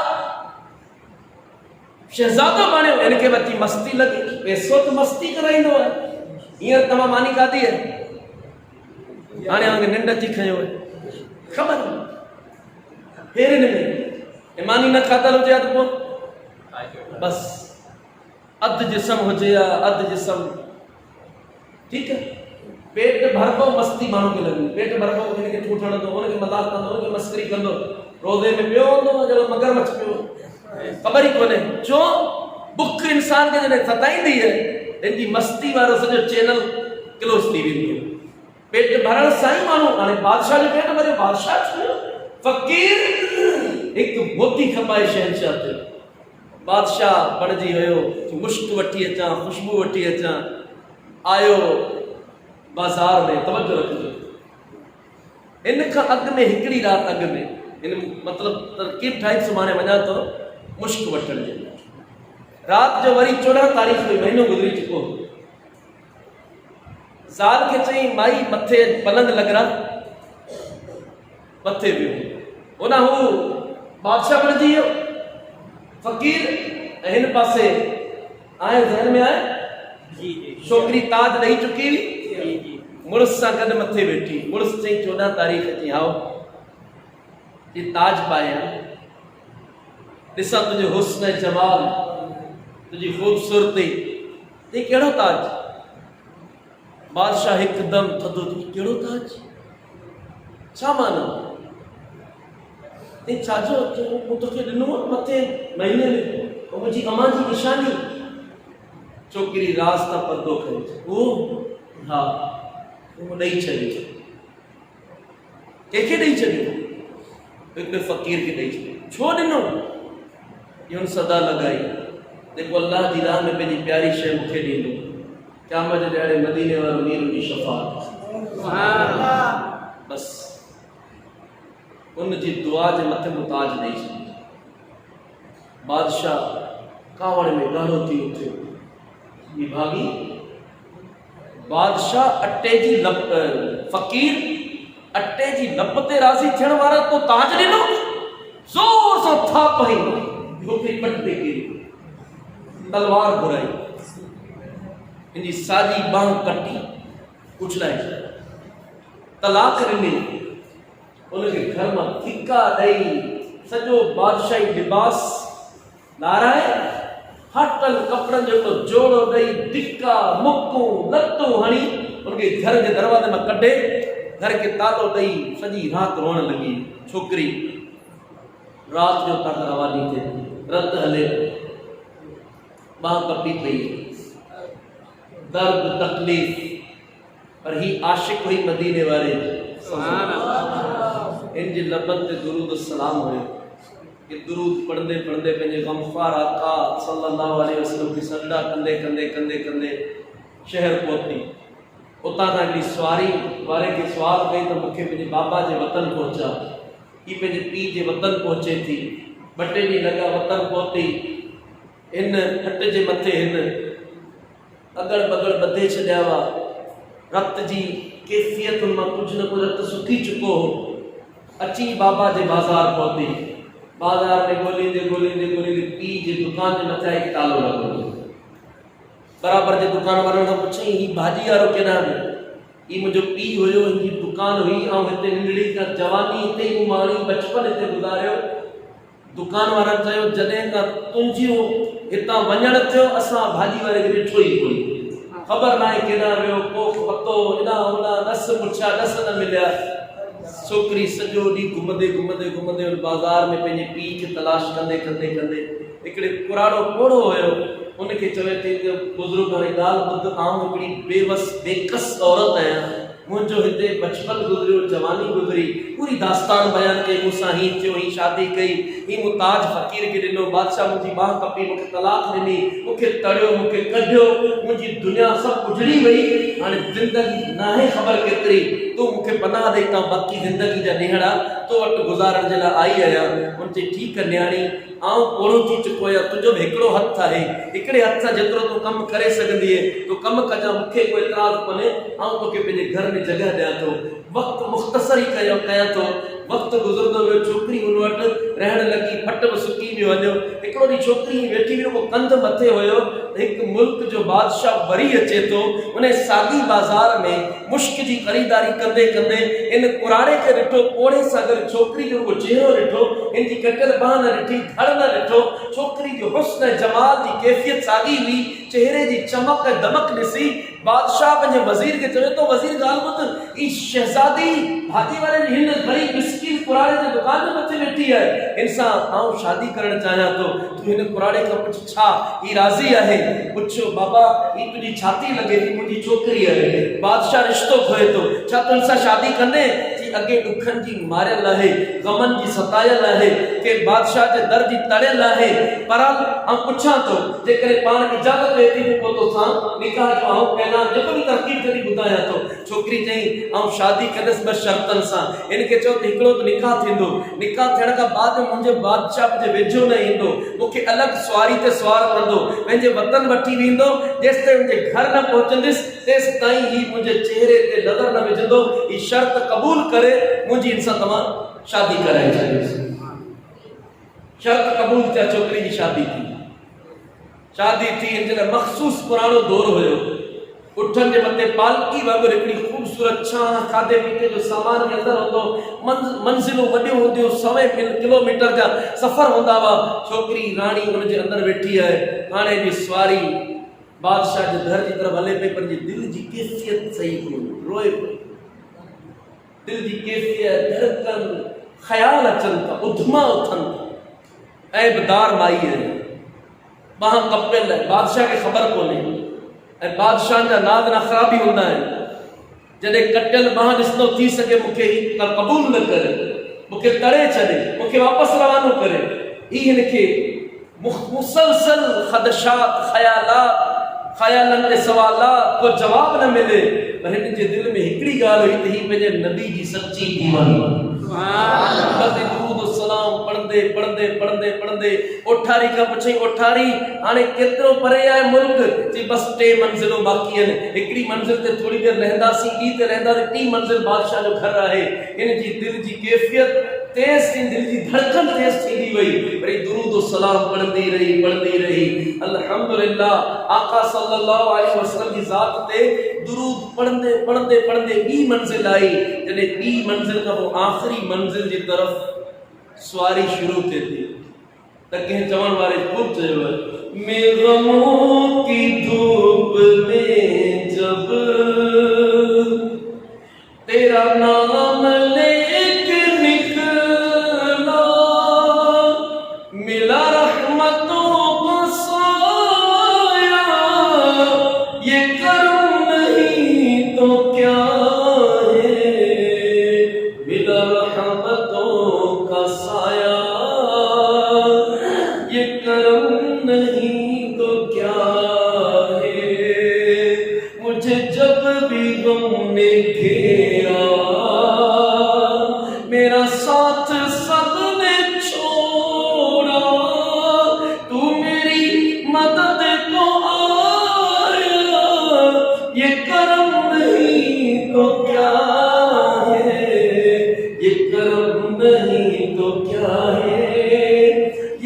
शहजादो बणियो, इनखे बची मस्ती लगी, पैसो तो मस्ती कराईंदो आहे। हींअर तव्हां मानी खाधी है, हाणे हाणे निंड थी खयो है, ख़बर फेर हिन में मानी न खाधल हुजे त पोइ बस अधु जिस्म हुजे या अधु जिस्म, ठीकु है। पेट भरबो मस्ती माण्हू खे लॻंदी, पेट भरबो हिनखे ठूठ हणंदो, हुनखे मज़ाक कंदो, हुनखे मस्करी कंदो, रोज़े में पियो हूंदो जहिड़ो मगरमच्छ पियो, ख़बर ई कोन्हे। छो? बुख इंसान खे जॾहिं सताईंदी है, हिनजी मस्ती वारो सॼो चैनल क्लोज थी वेंदी है। पेट भरण सां ई माण्हू, हाणे बादशाह जो पेट भरियो, बादशाह थियो, फ़क़ीर हिकु मोती खपाए शहंशाह थियो। बादशाह बणिजी वियो, मुश्क वठी अचां, ख़ुशबू वठी अचां, आयो बाज़ार में, तवज्जो रखिजो, इन खां अॻु में हिकिड़ी राति अॻु में, इन मतिलबु तरकीब ठाही सुभाणे वञा थो मुश्क वठण जे लाइ। राति जो वरी 14 तारीख़ में महीनो गुज़री चुको, ज़ाल खे चई माई मथे पलंग लॻरा, मथे वियो, उन हू बादशाह बणिजी वियो फ़क़ीर। ऐं हिन पासे आए ज़हन में आए छोकिरी ताज ॾेई चुकी हुई, मुड़ुस सां गॾु मथे वेठी। मुड़ुस चई 14 तारीख़ चई आओ ये ताज पाया, ॾिसां तुंहिंजो हुस्न जमाल, तुंहिंजी ख़ूबसूरती, ये कहिड़ो ताज? बादशाह हिकदमि थधो थी, कहिड़ो ताज? छा माना? छाजो मूं तोखे ॾिनो मथे महीने में, मुंहिंजी अमां जी निशानी। छोकिरी राज़ तां पर्दो खणी, ओ हा उहो ॾेई छॾियो। कंहिंखे ॾेई छॾियो? हिकिड़े फ़क़ीर खे ॾेई छॾियो। छो ॾिनो? इहो सदा लॻाई, जेको अल्लाह जी राह में पंहिंजी प्यारी शइ मूंखे ॾींदो, क़यामत जे ॾियारे मदीने वारो मीर जी शफ़ाअत, बस उन जी दुआ जे मथे मुताज ॾेई छॾियो। बादशाह कावड़ में ॻाढ़ो थी उथियो, ही भागी बादशाह अट्टे जी लप फ़कीर अट्टे जी लप ते राज़ी थियण वारा तो ताज ॾिनो, ज़ोर सां थाप हई ढोकरी पट ते गिरी, तलवार घुराई, इनजी साॼी बांह कटी उछलाए तलाक ॾिनी, उनखे घर मां धिका ॾेई सॼो बादशाही लिबास लाराए हटल कपड़न जो जोड़ो ॾेई धिका मुक्कूं लतूं हणी उनखे घर जे दरवाजे में कढे घर के तालो ॾेई सॼी रात रोअण लगी। छोकरी रात जो तक रवानी थे, रत हले, बांह कपी पई, दर्द तकलीफ, पर ही आशिक हुई मदीने वाले, इन जे लबन ते दुरूद सलाम हुयो कि दुरूद पढ़ंदे पढ़ंदे पंहिंजे गमफ़ार आका सल्लल्लाहु अलैहि वसल्लम की सजदा कंदे कंदे कंदे कंदे शहर पहुती। उतां खां हिकिड़ी सवारी वारे खे सुवाल कई त मूंखे पंहिंजे बाबा जे वतन पहुचा, ही पंहिंजे पीउ जे वतन पहुचे थी, ॿ टे ॾींहं लॻा वतन पहुती, इन हट जे मथे हिन अगड़ बगड़ ॿधे छॾिया हुआ, रत जी कैफ़ियत मां कुझु न कुझु रत सुकी चुको हो, अची बाबा जे बाज़ार पहुती, बाज़ार में ॻोल्हींदे ॻोल्हींदे ॻोल्हींदे पीउ जे दुकान जे मथां हिकु तालो लॻो, बराबर जे दुकान वारनि खां पुछई ही भाॼी वारो केॾां वियो, ही मुंहिंजो पीउ हुयो, हिनजी दुकान हुई, ऐं हिते नंढड़ी खां जवानी हिते ई माणी बचपन हिते गुज़ारियो। दुकान वारनि चयो जॾहिं खां तुंहिंजो हितां वञण थियो असां भाॼी वारे खे ॾिठो ई कोन, ख़बर नाहे केॾां वियो, को पतो हेॾां होॾां ॾस पुछिया ॾस न मिलिया। छोकिरी सॼो ॾींहुं घुमंदे घुमंदे घुमंदे उन बाज़ार में पंहिंजे पीउ खे तलाश कंदे कंदे कंदे हिकिड़े पुराणो कोड़ो हुयो, उनखे चवे थी त बुज़ुर्ग हाणे ॻाल्हि ॿुध, आउं हिकिड़ी बेवस बेकस औरत आहियां, मुंहिंजो हिते बचपन गुज़रियो, जवानी गुज़री, पूरी दास्तान बयानु कई, मूंसां हीअं थियो, हीअं शादी कई, हीअं मूं ताज फ़क़ीर खे ॾिनो, बादशाह मुंहिंजी बांह कपी, मूंखे तलाक ॾिनी, मूंखे तड़ियो, मूंखे कढियो, मुंहिंजी दुनिया सभु उजड़ी वई, हाणे ज़िंदगी नाहे ख़बर केतिरी, तूं मूंखे पनाह ॾेई तां बाक़ी ज़िंदगी जा ॾींहड़ा तो वटि गुज़ारण जे लाइ आई आहियां। उन चई ठीकु आहे न्याणी, आउं कोड़ो थी चुको आहियां, तुंहिंजो बि हिकिड़ो हथु आहे, हिकिड़े हथ सां जेतिरो तूं कमु करे सघंदी आहे तूं कमु कजां, मूंखे कोई एतिराज़ कोन्हे, आउं तोखे पंहिंजे घर में जॻह ॾियां थो, वक़्तु मुख़्तसर ई कयां थो। वक़्तु गुज़रंदो वियो, छोकिरी हुन वटि रहण लॻी, फट बि सुकी पियो वञो। हिकिड़ो ॾींहुं छोकिरी वेठी हुई, उहो कंध मथे हुयो, हिकु मुल्क जो बादशाह वरी अचे थो, उन साॻी बाज़ार में मुश्क जी ख़रीदारी कंदे कंदे इन कुराड़े खे ॾिठो, कोड़े सां गॾु छोकिरी जो उहो चेहरो ॾिठो, इन जी कटियल बांह न ॾिठी, धड़ न ॾिठो, छोकिरी जो हुस्न ऐं जमाल जी कैफ़ियत साॻी हुई, चेहरे जी चमक ऐं दमक ॾिसी बादशाह पंहिंजे वज़ीर खे चवे थो, वज़ीर ॻाल्हि ॿुध, ई शहज़ादी भाॼी वारे जी हिन ग़रीब मिस्कीन कुराड़े जे दुकान जे मथे वेठी आहे, हिन सां आउं शादी करणु चाहियां थो, तूं हिन कुराड़े खां पुछ छा ही राज़ी आहे? पुछो बाबा ही तुंहिंजी छाती लॻे थी, मुंहिंजी छोकिरी आहे, बादशाह रिश्तो खोए थो, छा तूं हिन सां शादी कंदे? अगे दुखन जी मारियल आहे, गमन जी सतायल आहे, के बादशाह जे दर जी तड़ियल आहे, पर हम पुछां थो जेकरे पाण इजाज़त ॾे थी पोइ तोसां निकाह जो आउं पहिला जेको बि तरकीब जॾहिं ॿुधायां थो। छोकिरी चई आउं शादी कंदसि ॿ शर्तनि सां, इनखे चयो त हिकिड़ो त निकाह थींदो, निकाह थियण खां बाद मुंहिंजे बादशाह जे वेझो न ईंदो, मूंखे अलॻि सवारी ते सवार कंदो, पंहिंजे वतन वठी वेंदो, जेसि ताईं मुंहिंजे घर न पहुचंदसि तेसि ताईं ही मुंहिंजे चेहरे ते नज़र न विझंदो, ही शर्त क़बूल करे मुंहिंजी हिन सां तव्हां शादी कराए छॾियोसि। शर्त क़बूल थिया, छोकिरी जी शादी थी। शादी थी, हिन जे लाइ मख़सूस पुराणो दौर हुयो, उठनि जे मथे पालकी वांगुरु हिकिड़ी ख़ूबसूरत छां, खाधे पीते जो सामान बि अंदरि हूंदो, मंज़िलूं वॾियूं हूंदियूं, 100 किलोमीटर जा सफ़र हूंदा हुआ। छोकिरी राणी हुनजे अंदरि वेठी आहे, हाणे जी सवारी बादशाह जे घर जी तरफ़ हले पई, पर दिलि जी कैफ़ियत सही कोन्हे, रोए पई, दिल जी कैफ़ियत, धड़कन, ख़्याल अचनि था, उधमा उथनि था, ऐबदार माई आहे, बांह कपियल आहे, बादशाह खे ख़बर कोन्हे, ऐं बादशाह जा नाज़ नख़रा बि हूंदा आहिनि, जॾहिं कटियल बांह ॾिसंदो थी सघे मूंखे ही क़बूल न करे, मूंखे तड़े छॾे, मूंखे वापसि रवानो करे, ही हिनखे मुसलसल ख़दशात, ख़यालात, ख़यालनि ते सवालात, को जवाब न मिले, पर हिन जे दिलि में हिकिड़ी ॻाल्हि हुई त ही पंहिंजे नबी जी सच्ची दीवानी। सलाम पढ़ंदे पढ़ंदे पढ़ंदे पढ़ंदे ओठारी का पुछई ओठारी हाणे केतिरो परे आहे मुल्क जी बस 3 मंजिलों बाकी आहिनि हिकिड़ी मंजिल ते थोड़ी देर रहंदासीं ॿी ते रहंदासीं 3 मंजिल बादशाह जो घर आहे इन जी दिल जी कैफियत तेज थी दिल जी धड़कन तेज थी वही वरी दुरूद और सलाम पढ़ंदी रही अल्हम्दुलिल्लाह आका सल्लल्लाहु अलैहि वसल्लम की जात ते दुरूद पढ़ंदे पढ़ंदे पढ़ंदे ॿी मंजिल आई जॾहिं ॿी मंजिल खां पोइ आख़िरी मंजिल जी तरफ़ सवारी शुरू थिए थी त कंहिं चवण वारे ख़ूब चयो मैं गमों की धूप में जब तेरा नाम लेके निकला मिला रहमतों का साया ये करम नहीं तो क्या है मिला रहमतों का साया ये करम नहीं तो क्या है मुझे जब भी गम ने घेरा मेरा साथ सबने छोड़ा तू मेरी मदद को आया ये करम नहीं तो क्या है ये करम नहीं तो क्या है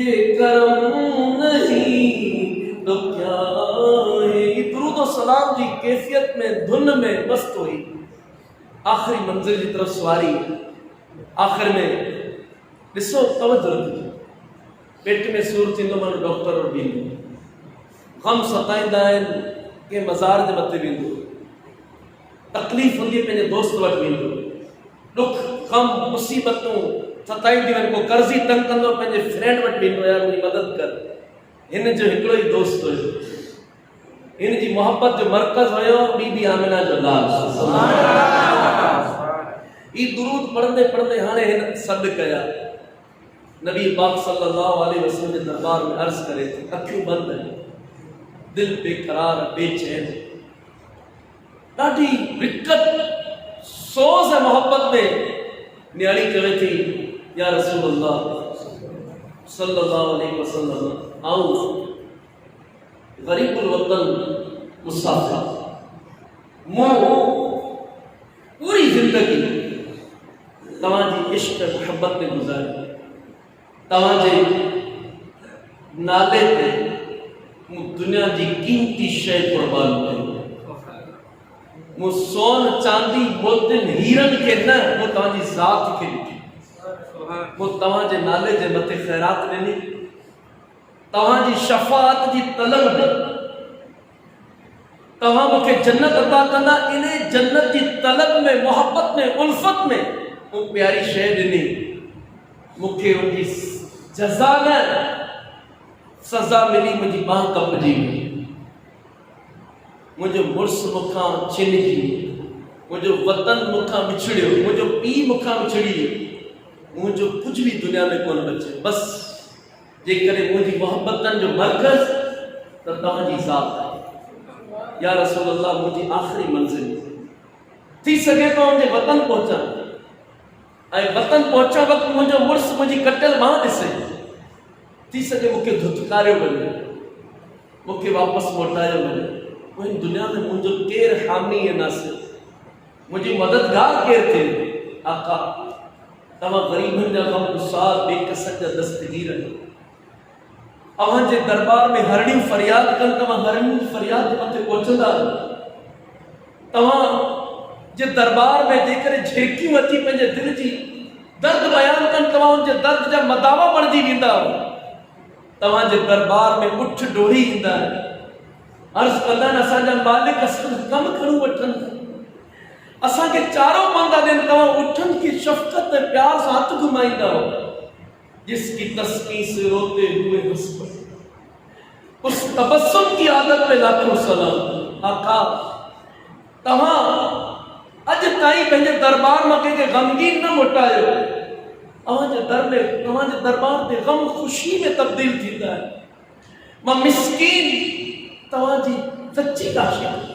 ये करम नहीं तो क्या है ये दुरूद और सलाम जी कैफियत में धुन में मस्त हुई आखिरी मंजिल की तरफ सवारी आखिर में ॾिसो तवज्जो पेट में सूर थींदो माण्हू डॉक्टर वटि वेंदो गम सताईंदा आहिनि के मज़ार जे मथे वेंदो तकलीफ़ हूंदी आहे पंहिंजे दोस्त वटि वेंदो दुख गम मुसीबतूं सताईंदियूं आहिनि को कर्ज़ी तंग कंदो पंहिंजे फ्रेंड वटि वेंदो यार मुंहिंजी मदद कर हिन जो हिकिड़ो ई दोस्त हुयो इन जी मोहब्बत जो मरकज़ हुयो बीबी आमिना जो लाल ई दुरूद पढ़ंदे पढ़ंदे हाणे हिन सॾु कया नबी पाक सल्लल्लाहु अलैहि वसल्लम जे दरबार में अर्ज़ करे थी अखियूं बंद आहिनि दिल बेकरार बेचैन ॾाढी रिकत सोज़ ऐं मोहब्बत में न्याणी चवे थी या रसूल अल्लाह सल्लल्लाहु अलैहि वसल्लम आऊं गरीबुल वतन मुसाफिर मूं पूरी जिंदगी तव्हांजी इश्क मोहब्बत में गुज़ारी तव्हांजे नाले ते मूं दुनिया जी कीमती शइ क़ुर्बान कई मूं सोन चांदी मोतियुनि हीरनि खे न मूं तव्हांजी ज़ात खे ॾिठी मूं तव्हांजे नाले जे मथे ख़ैरात ॾिनी तव्हांजी शफ़ाअत जी तलब में तव्हां मूंखे जन्नत अता कंदा इन जन्नत जी तलब में मोहब्बत में उल्फत में वो प्यारी शइ ॾिनी मूंखे उनजी जज़ा न सज़ा मिली मुंहिंजी बाह कपजी वई मुंहिंजो मुड़ुसु मूंखां छिनिजी मुंहिंजो वतन मूंखां विछड़ियो मुंहिंजो पीउ मूंखां विछड़ी वियो मुंहिंजो कुझु बि दुनिया में कोन बचे बसि जेकॾहिं मुंहिंजी मोहब्बतनि जो मरकज़ त तव्हांजी ज़ात आहे या रसूल अल्लाह मुंहिंजी आख़िरी मंज़िल थी सघे थो मुंहिंजे वतन पहुचां ऐं वतन पहुचण वक़्तु मुंहिंजो मुड़ुसु मुंहिंजी कटियल बांह ॾिसे थी सघे मूंखे धुतकारियो वञे मूंखे वापसि मोटायो वञे मुंहिंजी दुनिया में मुंहिंजो केरु हामी ऐं नासिर मुंहिंजी मददगार केरु थिए आका तव्हां ग़रीबनि जा गमगुसार बेकसनि जा दस्तगीर आहियो अव्हांजे दरबार में हरणियूं फरियाद कनि तव्हां हरणियूं जी फरियाद जे मथे पहुचंदा तव्हां जे दरबार में जेकॾहिं झेकियूं अची पंहिंजे दिलि जी दर्द बयानु कनि तव्हां उनजे दर्द जा मदावा बणिजी वेंदा तव्हांजे दरबार में उठ डोड़ी ईंदा अर्ज़ कंदा आहिनि असांजा मालिक असांजो कमु खणी वठनि असांखे चारो पंदा ॾियनि तव्हां उठनि की शफ़क़त ऐं प्यार सां हथ घुमाईंदा जिसकी तस्कीन से रोते हुए हंस पड़े उस तबस्सुम की आदत पे लाखों सलाम आका तव्हां अॼु ताईं पंहिंजे दरबार मां कंहिंखे ग़मगीन न मोटायो तव्हांजे दरबार ते ग़म ख़ुशी में तब्दील थींदा आहिनि मां मिस्कीन तव्हांजी सची आशिक़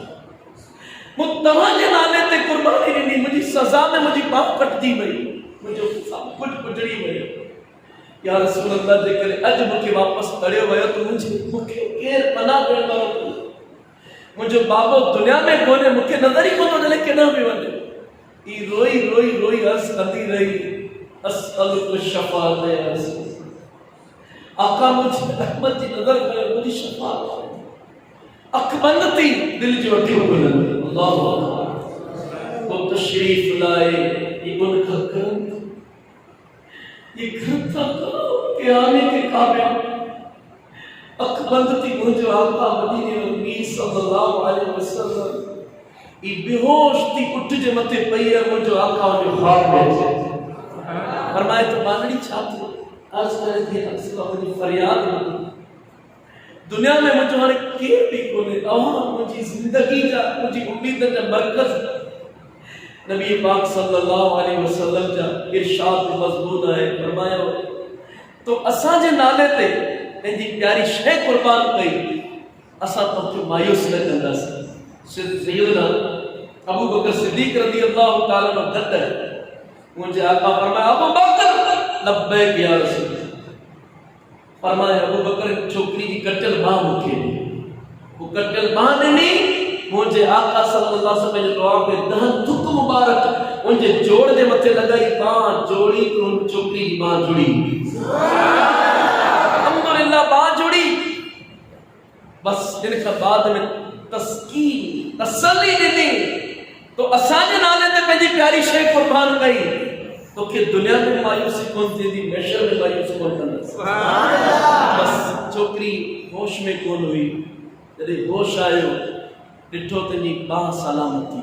मूं तव्हांजे नाले ते क़ुर्बानी ॾिनी मुंहिंजी सज़ा में मुंहिंजी बाह कटिजी वई मुंहिंजो सभु कुझु गुज़री वियो या रसूल अल्लाह जे करे अज मुखे वापस कड़ियो वयो तो मुखे केर पना ॾियण वारो मुझो बाबो दुनिया में कोने मुखे नजर ही कोन अचे केॾा बि वञे ई रोई रोई रोई अर्ज़ कंदी रही अस्अलुक शफाअत या रसूल आका मुझे रहमत जी नजर कयो मुझी शफाअत अख बंद थी दिल जो अठी बुलंद अल्लाह तो तशरीफ लाए ये उनका करम ये घर था के आने के काबिल अख बंद थी मुझे आका मदीने नबी सल्लल्लाहु अलैहि वसल्लम ये बेहोश थी उठ जे मथे पई है मुझे आका जो ख्वाब में फरमाए तो बांगड़ी छाती अर्ज करे थी अक्सर मुझे फरियाद दुनिया में मुझे हाणे केर भी कोने अवां मुझी जिंदगी जा मुझी उम्मीद जा मरकज नबी पाक सल्लल्लाहु अलैहि वसल्लम जा इरशाद मजबूत है फरमाया तो असा जे नाले ते पंहिंजी प्यारी शइ कुर्बान कई असा तो मायूस न कंदास सैयदना अबू बकर सिद्दीक रज़ी अल्लाह ताला नो गद मुझे आका फरमाया अबू बकर लब्बैक या रसूल फरमाया अबू बकर छोकरी की कटल बाह मुखे वो कटल बाह ॾिनी मुझे आका सल्लल्लाहु अलैहि वसल्लम जो दुआ पे दहन थुक मुबारक मुझे जोड़ जे मथे लगाई बाह जोड़ी तो छोकरी की बाह जुड़ी अल्हम्दुलिल्लाह बाह जुड़ी बस दिन के बाद में तस्कीन तसल्ली ॾिनी तो असांजे नाले ते पंहिंजी प्यारी शइ कुर्बान कई तो के दुनिया में मायूसी कोन थींदी महशर में मायूसी कोन कंदस बस छोकरी होश में कोन हुई जॾहिं होश आयो ॾिठो तुंहिंजी बाह सलामती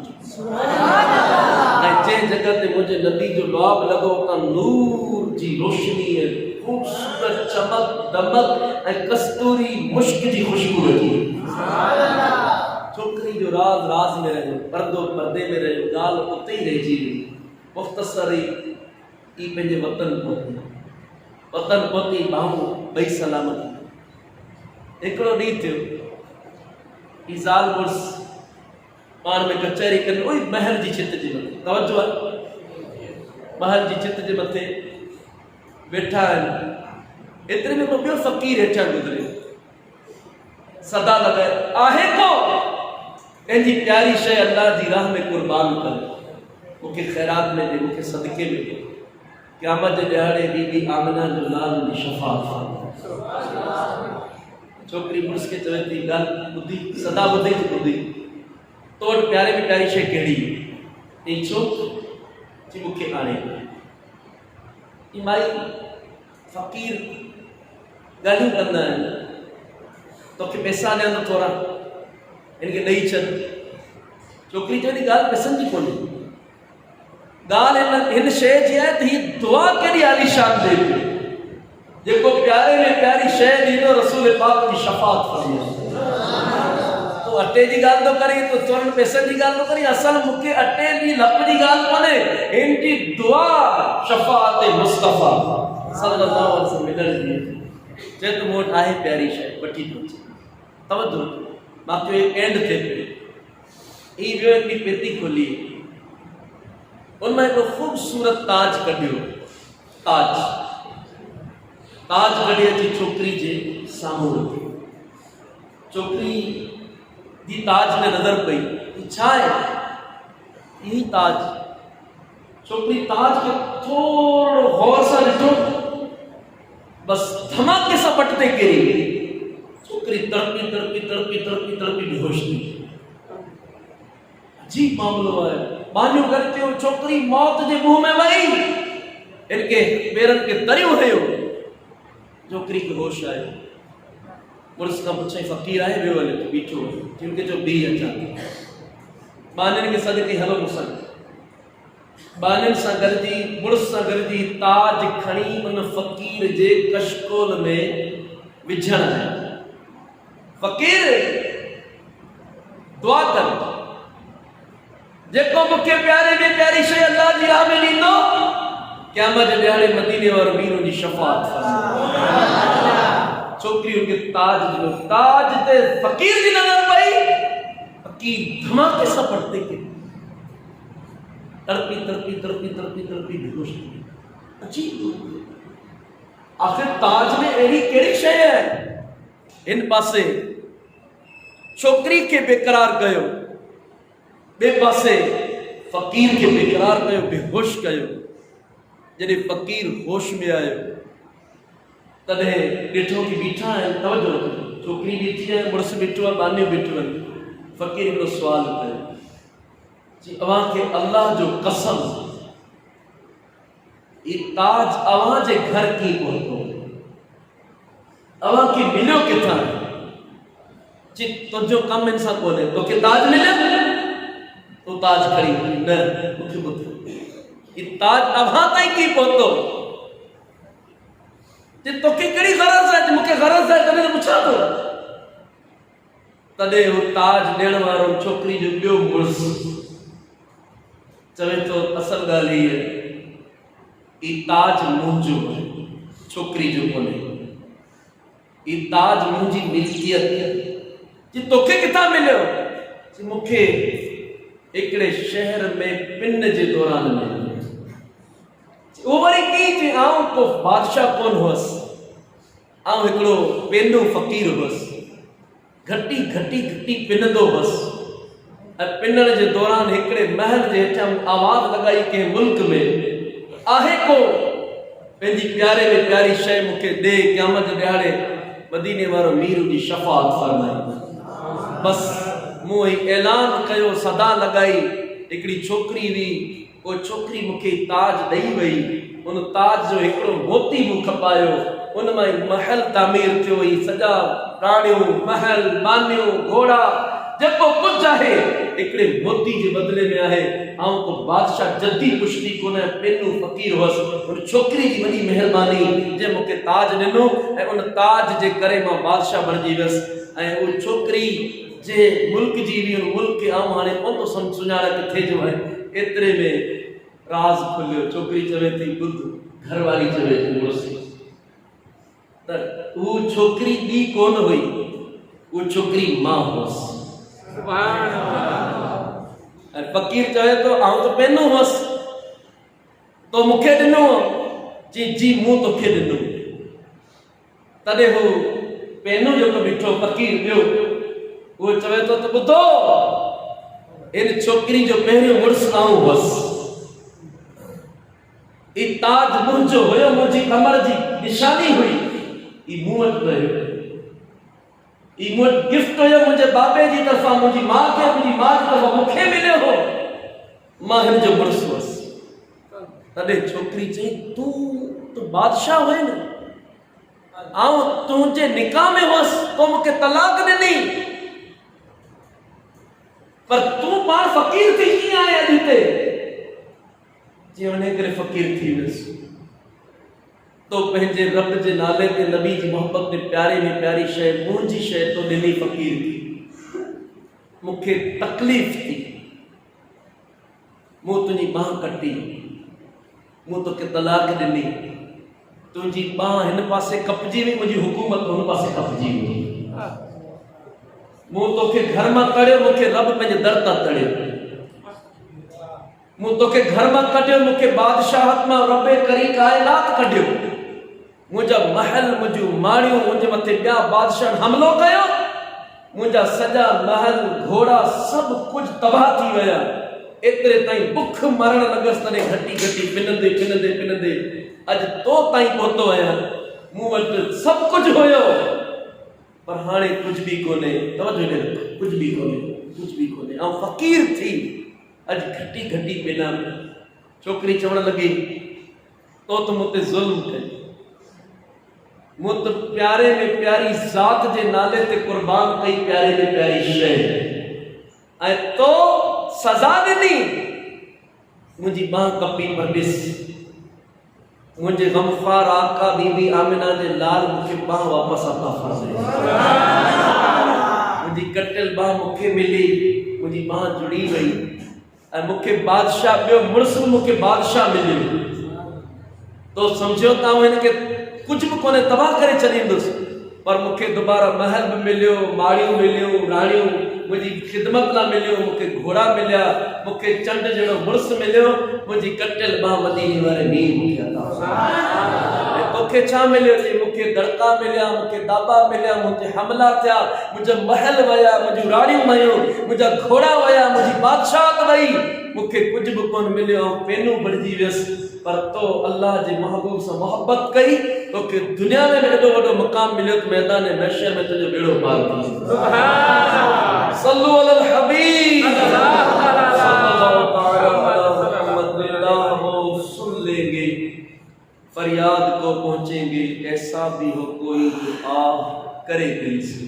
ऐं जंहिं जगह ते मुंहिंजे नबी जो लुआब लॻो उतां नूर जी रोशनी ऐं ख़ूबसूरत चमक दमक ऐं कस्तूरी मुश्क जी खुशबू अची छोकरी जो राज राज में रहियो पर्दो पर्दे में रहियो ॻाल्हि उते ई रहिजी वई मुख़्तसर ई पंहिंजे वतन पहुती बाहूं ॿई सलामत हिकिड़ो ॾींहुं थियो ई ज़ाल मुड़ुस पाण में कचहरी कनि उही महल जी छित जे मथे तवजो आहे महल जी छित जे मथे वेठा आहिनि एतिरे में ॿियो फ़क़ीर हेठां गुज़रे सदा लॻाए आहे को पंहिंजी प्यारी शइ अल्लाह जी राह में कुर्बान करे मूंखे ख़ैरात में ॾे मूंखे सदके में ॾे क़यामत जे ॾियारे बीबी आमिना जो नाल जी शफ़ाअत छोकरी मुड़ुस खे चवे थी ॻाल्हि ॿुधी सदा ॿुधी थी ॿुधी तो वटि प्यारे में प्यारी शइ कहिड़ी चई छो जी मूंखे आणे ई माई फ़क़ीर ॻाल्हियूं कंदा आहिनि तोखे पैसा ॾियां थो थोरा हिनखे ॾेई छॾ छोकिरी चवे थी ॻाल्हि पैसनि जी कोन्हे ॻाल्हि हिन शइ जी आहे त हीअ दुआ केॾी आलीशान ॾे पियो जेको प्यारे में प्यारी शइ ॾींदो रसूल पाक जी शफ़ाअत फरमाए तो अटे जी ॻाल्हि थो करे तो चोरनि पैसनि जी ॻाल्हि थो करे असल मूंखे अटे जी लप जी ॻाल्हि कोन्हे हिन जी दुआ शफ़ाअत मुस्तफ़ा सल्लल्लाहु अलैहि वसल्लम मिलण जी चए तो मूं वटि आहे प्यारी शइ वठी थो अचे तवजो मां चयो एंड थिए पियो ई वियो हिकिड़ी पेती खोली उनमें हिकिड़ो ख़ूबसूरत ताज कढियो ताज कढी अची छोकिरी जे साम्हूं रखियो छोकिरी जी ताज में नज़र पई छा आहे यही ताज छोकिरी ताज खे थोरो गौर सां ॾिठो बस धमाके सां पट ते किरी छोकिरी तड़पी तड़पी तड़पी तड़पी तड़पी बेहोश थी अजीब मामलो आहे बानियूं गॾु थियो छोकिरी मौत जे मुंहं में वई इनके पेरनि खे तरियो हुयो छोकिरी खे होश आयो मुड़ुस खां पुछई फ़क़ीर आहे वियो हले बीठो जिनके जो बी अचां बानियुनि खे सॾु कई हलो मूंसां बानियुनि सां गॾिजी मुड़ुस सां गॾिजी ताज खणी उन फ़क़ीर जे कशकोल में विझण फ़क़ीर दुआ कर जेको मूंखे प्यारे में प्यारी शइ अल्लाह जी राह में ॾींदो क़यामत जे ॾियारे मदीने वारो वीर जी शफ़ाअत छोकिरी उनके ताज ॾिनो ताज ते फ़क़ीर जी नज़र पई फ़क़ीर धमाके सां पटते के तड़पी तड़पी तड़पी तड़पी तड़पी बेहोश थी अजीब आखिर ताज में अहिड़ी कहिड़ी शइ है? इन पासे छोकरी के बेकरार कयो, बे पासे फकीर के बेकरार कयो, बेहोश कयो। जॾहिं फकीर होश में आयो तॾहिं ॾिठो कि बीठा आहिनि, तवजो रखो, छोकिरी बीठी आहे, मुड़ुस बीठो आहे, बानियूं बीठियूं आहिनि। फकीर हिकिड़ो सुवाल कयो, जी अव्हां खे अल्लाह जो कसम, ये ताज अव्हां जे घर की पहुतो, अव्हां खे मिलियो किथां? जी तुंहिंजो कमु हिन सां कोन्हे, तोखे ताज मिलियो, तूं ताज खणी न, मूंखे ॿुध, ये ताज अव्हां ताईं की पहुतो? जे तोखे कहिड़ी गरज आहे? मूंखे गरज आहे तॾहिं त पुछां थो। तॾहिं हू ताज ॾियण वारो छोकिरी जो ॿियो मुड़ुस चवे थो, असल ॻाल्हि हीअ, ई ताज मुंहिंजो आहे, छोकिरी जो कोन्हे, ई ताज मुंहिंजी मिल्कियत आहे। जी तोखे किथां मिलियो? जी मूंखे हिकिड़े शहर में पिन जे दौरान मिलियो। वो वरी की जे आऊं को बादशाह कोन हुअसि, आऊं हिकिड़ो पेंडो फ़क़ीर हुअसि, घटी घटी घटी पिनंदो हुअसि, ऐं पिनण जे दौरान हिकिड़े महल जे हेठां आवाज़ लॻाई कंहिं मुल्क में, आहे को पंहिंजी प्यारे में प्यारी शइ मूंखे ॾे, क़यामत जे ॾियारे मदीने वारो मीर जी शफ़ाअत फरमाई। बसि मूं ही ऐलान कयो, सदा लॻाई, हिकिड़ी छोकिरी हुई, वो छोकिरी मूंखे ताज ॾेई वई, उन ताज जो हिकिड़ो मोती मूं खपायो, उन मां महल तामीर थियो, ही सॼा राणियूं, महल, बानियूं, घोड़ा, जेको कुझु आहे हिकिड़े मोती जे बदिले में आहे। आऊं को बादशाह जद्दी पुश्ती कोन, पेनू फ़क़ीर हुअसि, उन छोकिरी जी वॾी महिरबानी जे मूंखे ताज ॾिनो, ऐं उन ताज जे करे मां बादशाह बणिजी वियसि। ऐं उहा छोकिरी जे मुल्क जी हुई, उन मुल्क खे आऊं हाणे कोन थो सुञाणा किथे जो आहे। एतिरे में राज़ खुलियो, छोकिरी चवे थी, ॿुध, घरवारी चवे थी मुड़ुस, त उहा छोकिरी ॿी कोन हुई, उहा छोकिरी मां हुअसि। ऐं फ़क़ीर चवे थो, आऊं त पेनो हुअसि, तो मूंखे ॾिनो? जी मूं तोखे ॾिनो। तॾहिं हू पेनो जेको बीठो फ़क़ीर ॿियो, उहो चवे थो त ॿुधो, इन छोकिरी जो पहिरियों मुड़ुस आऊं हुअसि, ई ताज मुंहिंजो हुयो, मुंहिंजी कमर जी निशानी हुई, ई मूं वटि रहियो, ई मूं वटि गिफ्ट हुयो मुंहिंजे बाबे जी तरफ़ां, मुंहिंजी माउ खे, मुंहिंजी माउ जी तरफ़ां मूंखे मिलियो हो, मां हिन जो मुड़ुस हुअसि। तॾहिं छोकिरी चई, तूं बादशाह हुई न, आऊं तुंहिंजे निकाह में हुअसि, तो मूंखे तलाक ॾिनी, पर तूं पाण फ़क़ीर थी कीअं आहीं अॼु हिते? जी उन करे फ़क़ीर थी वियुसि, तो पंहिंजे रब जे नाले ते, नबी जी मोहब्बत में प्यारे में प्यारी शइ, मुंहिंजी शइ तो ॾिनी फ़क़ीर थी, मूंखे तकलीफ़ थी, मूं तुंहिंजी बांह कटी, मूं तोखे तलाक ॾिनी, तुंहिंजी बांह हिन पासे कपजी हुई, मुंहिंजी हुकूमत हुन पासे कपजी हुई, मूं तोखे घर मां कढियो, मूंखे रब पंहिंजे दर तां तड़ियो, मूं तोखे घर मां कढियो, मूंखे बादशाहत मां रबे करी काइनात कढियो, मुंहिंजा महल, मुंहिंजूं माणियूं, मुंहिंजे मथे ॿिया बादशाह हमिलो कयो, मुंहिंजा सॼा महल, घोड़ा सभु कुझु तबाह थी विया। एतिरे ताईं बुख मरण लॻसि, तॾहिं घटी घटी पिनंदे पिनंदे पिनंदे अॼु तो ताईं पहुतो आहियां। मूं वटि सभु कुझु हुयो, पर हाणे कुझु बि कोन्हे। तवजो ॾे, कुझु बि कोन्हे, कुझु बि कोन्हे, ऐं फ़क़ीर थी अॼु घटी घटी पिना। छोकिरी चवण लॻी, तो त मूं ते ज़ुल्म कई, मूं त प्यारे में प्यारी ज़ात जे नाले ते क़ुर्बान कई प्यारे में प्यारी शइ, ऐं तो सज़ा ॾिनी, मुंहिंजी बांह कपी, पर ॾिस मुंहिंजे ग़मख़ार आका बीबी आमिना जे लाल मूंखे बांह वापसि अता फरमाए, मुंहिंजी कटियल बांह मूंखे मिली, मुंहिंजी बांह जुड़ी वई, ऐं मूंखे बादशाह, ॿियो मुड़ुस मूंखे बादशाह मिलियो। तो सम्झो था हिनखे कुझु बि कोन्हे, तबाह करे छॾींदुसि, पर मूंखे दोबारा महल भी मिलियो, माड़ियूं मिलियूं, राणियूं मुंहिंजी ख़िदमत लाइ मिलियो, मूंखे घोड़ा मिलिया, मूंखे चंड जहिड़ो मुड़ुसु मिलियो, मुंहिंजी कटियल बाह मदीने वारे मीर मूंखे अता ऐं तोखे छा मिलियो? जी मूंखे दड़का मिलिया, मूंखे दाबा मिलिया, मूंखे हमला थिया, मुंहिंजा महल वया, मुंहिंजूं राणियूं वयूं, मुंहिंजा घोड़ा वया, मुंहिंजी बादशाहत वई, मूंखे कुझु बि कोन मिलियो, पेनू बणिजी वियसि। पर तो अल्लाह जे महबूब से मोहब्बत कई, तोखे दुनिया में एॾो वॾो मक़ाम मिलियो त मैदान महशर में तुंहिंजो बेड़ो पार थी। सल्लु अलल हबीब सुन लेंगे, फरियाद को पहुंचेंगे, ऐसा भी हो कोई जो आ करे दिल से।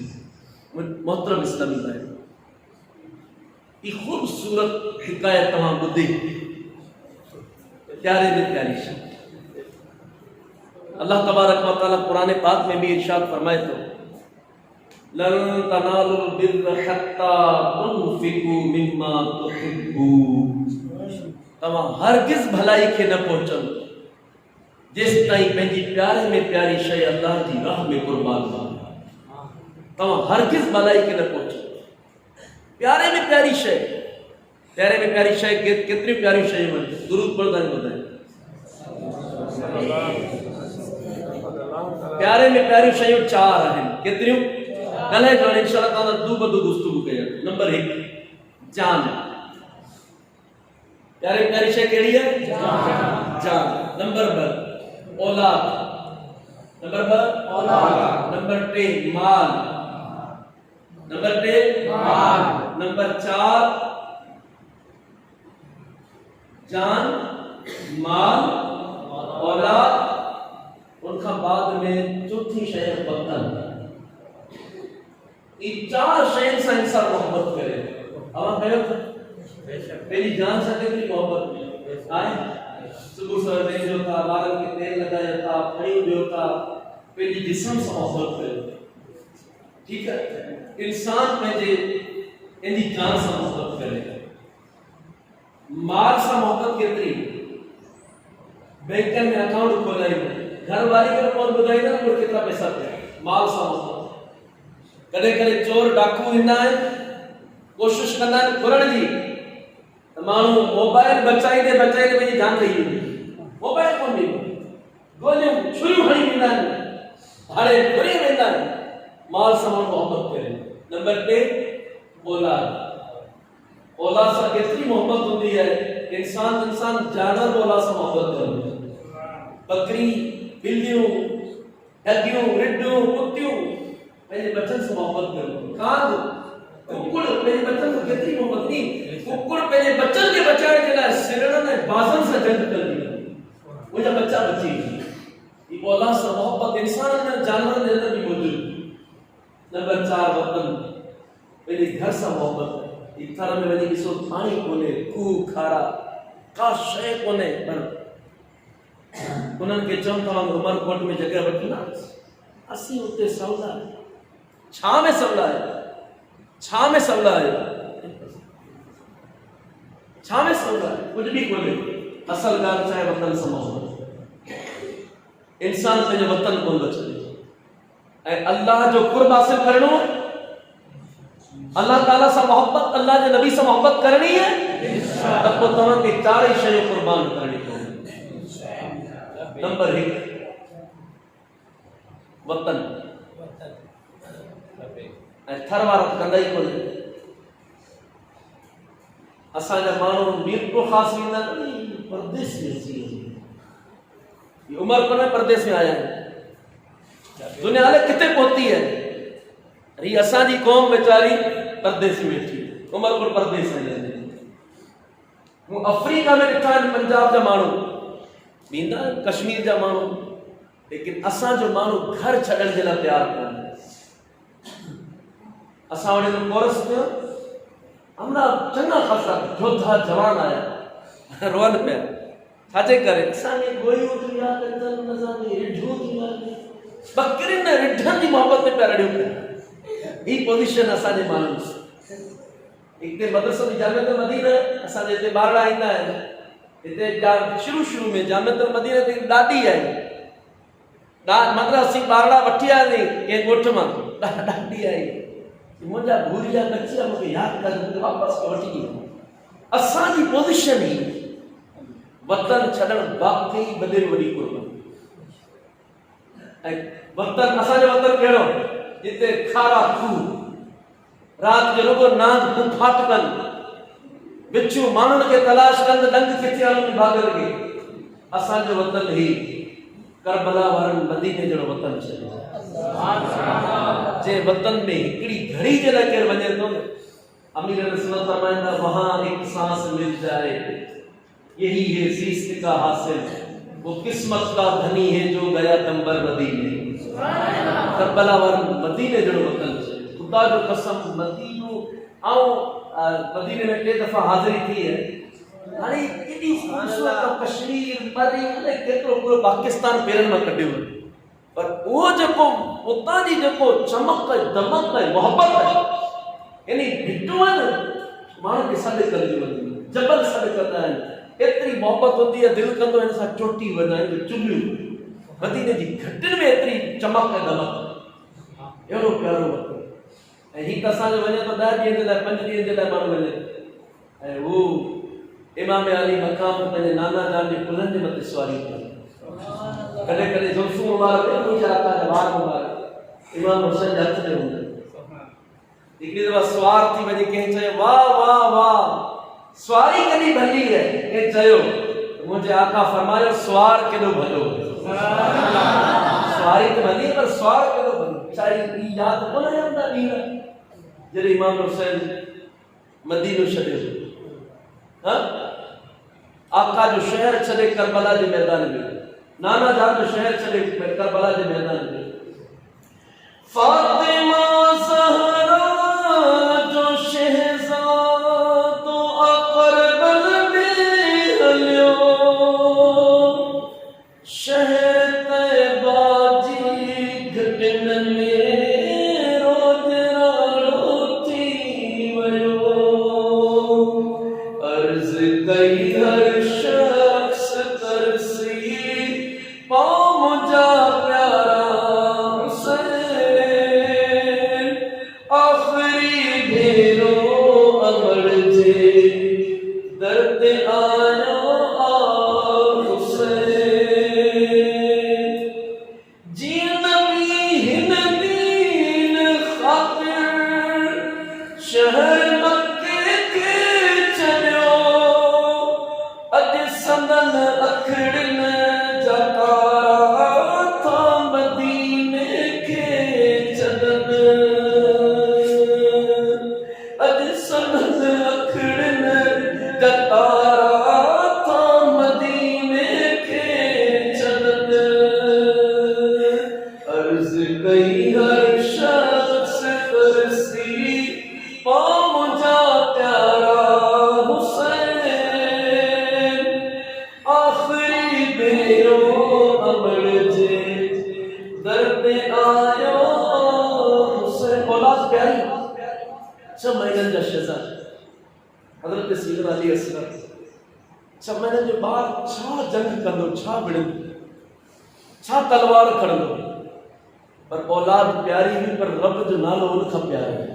मोहतरम इस्लामी भाई, ये खूबसूरत हिकायत तमाम बुद्धि प्यारे में प्यारी शे। अल्लाह तबारक व तआला कुरान पाक में भी इरशाद फरमाए तो लन तनालुल बिर्र हत्ता तुनफिकू मिम्मा तुहिब्बून, तव्हां हरगिज़ भलाई खे न पहुचन जेस ताईं पंहिंजी प्यारे में प्यारी शइ अल्लाह जी राह में कुर्बान न। तव्हां हरगिज़ भलाई खे न पहुचन। प्यारे में प्यारी शइ, प्यारे में प्यारी शइ केतिरी प्यारी शइ आहिनि, दुरूद पढ़ंदा आहिनि ॿुधाए। प्यारे में प्यारी शयूं चार आहिनि, केतिरियूं? ॻाल्हाए जो इंशाअल्लाह ताला दू बदू गुफ्तगू कयूं। नंबर 1 जान। प्यारे प्यारी शइ कहिड़ी है? जान। नंबर 2 औलाद। नंबर 2 औलाद। नंबर 3 माल। नंबर 3 माल। नंबर 4 जान, माल, औलाद, उनका बाद में चौथी शय वतन। ये 4 शयुनि सां इंसान मोहब्बत करे। अवां कयो था पहली जान सां केतिरी मोहब्बत आहे? सुबुह सवेरे जो था, ॿारनि खे तेल लॻायो था, खणी ॾियो था, पंहिंजी जिस्म सां मोहब्बत कयो। ठीकु आहे, इंसान पंहिंजी जान सां मोहब्बत करे। माल सां मोहब्बत केतिरी? बैंक में अकाउंट खोलाई, घर वारी खे कोन ॿुधाईंदा मूं केतिरा पैसा पिया। माल सां मोहब्बत। कॾहिं कॾहिं चोर डाकू ईंदा आहिनि, कोशिश कंदा आहिनि घुरण जी, त माण्हू मोबाइल बचाईंदे बचाईंदे पंहिंजी जान ॾेई वेंदी। मोबाइल कोन ॾींदो, गोलियूं छुरियूं खणी वेंदा आहिनि, हाणे घुरी वेंदा आहिनि। माल सां मोहब्बत करे। नंबर 2 औलाद। औलाद सां केतिरी मोहब्बत हूंदी है। इंसान जानवर औलाद सां मोहब्बत कंदो। बकरी, बिल्लियूं, डगियूं, रिड्ढूं, कुतियूं पंहिंजे बच्चन सां मोहब्बत कंदो। काग, कुकुड़ पंहिंजे बच्चन सां केतिरी मोहब्बत नहीं। कुकुड़ पंहिंजे बच्चन खे बचाइण जे लाइ सिरड़नि ऐं बाज़नि सां जंग कंदी आहे, मुंहिंजा बच्चा बची वञनि। ये औलाद सां मोहब्बत इंसाननि ऐं जानवरनि जे अंदर भी मौजूद। नंबर 4 वतन। पंहिंजे घर सां मोहब्बत। थर में वञी ॾिसो पाणी कोन्हे, खूह खारा, का शइ कोन्हे, पर उन्हनि खे चऊं तव्हां उमरकोट में जॻह वठंदा, असीं उते सवला आहियूं। छा में सवला आहियो? छा में सवला आहियो? छा में सवला आहियो? कुझु बि कोन्हे। असल ॻाल्हि छा आहे? वतन सां मोहब्बत। इंसान पंहिंजो वतन कोन थो छॾे। ऐं अल्लाह जो कुर्ब हासिल करणो, अल्लाह ताला से मोहब्बत, अल्लाह के नबी से मोहब्बत करनी है, तब तो तव्हांखे 4 शयूं कुर्बान करनी पवंदी। नंबर 1 वतन। ऐं थर वारा कंदा ई कोन्हे। असांजा माण्हू मीरपुर ख़ासि वेंदा आहिनि, परदेस में अची विया, उमरकोट में परदेस में आया आहिनि। दुनिया हाले किथे पहुती है। ये असांजी कौम बेचारी परदेस में थी, उमरकोट परदेस में। हूँ अफ्रीका में ॾिठा आहिनि, पंजाब जा माण्हू ईंदा आहिनि, कश्मीर जा माण्हू, लेकिन असांजो माण्हू घर छॾण जे लाइ तयारु कोन्हे। असां वटि कोर्स कयो, हमरा चङा ख़ासा योद्धा जवान आया, रोअनि पिया। छाजे करे? असांखे गोरियूं थियूं यादि अचनि, असांखे रिढूं थियूं यादि, बकरियुनि ऐं रिढनि जी मोहब्बत में पिया रड़ियूं पिया। ही पोजीशन असांजे माण्हुनि सां। हिते मदरसो जामिअतुल मदीना, असांजे हिते ॿारड़ा ईंदा आहिनि। हिते शुरू में जामिअतुल मदीना ते ॾाढी आहे, मतलब असीं ॿारड़ा वठी आयासीं कंहिं ॻोठ मां, ॾाढी आई मुंहिंजा भूरिया कचिया मूंखे यादि कर, मूंखे वापसि वठी ॾियो। असांजी पोज़ीशन ई वतन छॾणु वाकई वॾे में वॾी कुर्बानी। ऐं वतन, असांजो वतन कहिड़ो, जिते खारा खूह, राति जो रुगो नांग फाटकनि, बिच्छू माण्हुनि खे तलाश कंद डंग किथे हलनि भागर खे। असांजो वतन ही करबला वारनि मदीने जहिड़ो वतन छॾियो। जे वतन में हिकिड़ी घड़ी जे लाइ केरु वञे थो न, अमीर रसूल फरमाईंदा वहां एक सांस मिल जाए यही है ज़ीस्त का हासिल, वो किस्मत का धनी है जो गया दंबर मदीने। करबला वारनि मदीने जहिड़ो वतन छॾियो। खुदा जो कसम, मदीनो ऐं मदीने में 3 दफ़ा हाज़िरी थी है। हाणे एॾी ख़ूबसूरत कश्मीर मरी अने केतिरो पूरो पाकिस्तान पेरनि मां कढियो, पर उहो जेको उतां जी जेको चमक दमक ऐं मोहबत आहे, यानी भिटूं आहिनि माण्हू खे सॾु कंदियूं आहिनि, जबल सॾु कंदा आहिनि, एतिरी मोहबत हूंदी आहे, दिलि कंदो हिन सां चोटी वधायूं चुमियूं। मदीने जी घटियुनि में एतिरी चमक ऐं दमक, अहिड़ो प्यारो वक़्तु। ऐं हीउ त असांजो वञे थो 10 ॾींहंनि जे लाइ, 5 ॾींहंनि जे लाइ माण्हू वञे, ऐं हू इमाम अली मक़ाम ते पंहिंजे नाना जान जे कुलनि जे मथे सवारी कनि। कॾहिं कॾहिं जुल्फूं मुबारक, मुंहिंजे आका जा वार मुबारक इमाम हुसैन जे हथ में हूंदा। हिकिड़ी दफ़ा सुवार थी वञे, कंहिं चयो वाह वाह वाह, सवारी कॾहिं भली है, कंहिं चयो, मुंहिंजे आका फरमायो सुवार केॾो भलो। सवारी त भली पर सुवार केॾो भलो। चाहे यादि कोन हूंदा ॾींहं जॾहिं इमाम हुसैन मदीनो छॾियो, आका जो शहर छॾे करबला जे मैदान में, नाना जान जो शहर छॾे करबला जे मैदान में। फातिमा ज़हरा जो शहज़ादो करबल में हलियो, शहर तैबा जी घटियुनि में रोज़ थी वियो। अर्ज़ कई हर शख्स तरसी पाँव मुंहिंजा प्यारा हुसैन, आख़िरी भेरो अमर जे दर ते आयो हुसैन। जीअं नबी हिन दीन ख़ातिर शहर मक्के के छॾियो, अॼु संदन अखड़ियुनि जा तारा था मदीने खे छॾनि। अॼु संदन अखड़ियुनि जा तारा था मदीने खे छॾनि। अर्ज़ कई हर शख्स तरसी पाँव मुंहिंजा प्यारा हुसैन, आख़िरी भेरो अमर जे दर ते आयो हुसैन। औलाद प्यारी, 6 महीननि जा शहज़ाद हज़रत सैयदना अली असगर, 6 महीननि जो ॿार छा जंग कंदो, छा विड़ंदो, छा तलवार खणंदो, पर औलाद प्यारी हुई, पर रब जो नालो उनखां प्यारो है,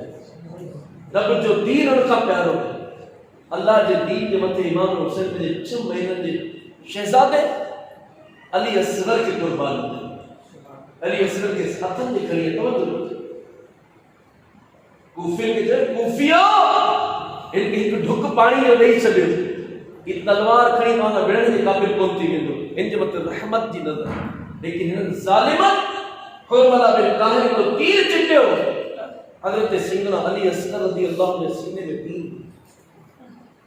रब जो दीन उनखां प्यारो है। अल्लाह जे दीन जे मथे इमाम हुसैन पंहिंजे 6 महीननि जे शहज़ादे अली असगर खे कुर्बान कयो। अली असगर के हथनि जे खणी तवज्जो कूफियुनि खे चयो, कूफियो इनके हिकु ढुक पाणी जो ॾेई छॾियो, ही तलवार खणी तव्हां विढ़ण जे क़ाबिल कोन थी वेंदो, इन जे मथे रहमत जी नज़र। लेकिन हिननि ज़ालिमनि कुर्बला बिन काहिर को तीर चिटियो। हज़रत सैयदना अली असगर रज़ियल्लाहु अन्हु सीने में तीर,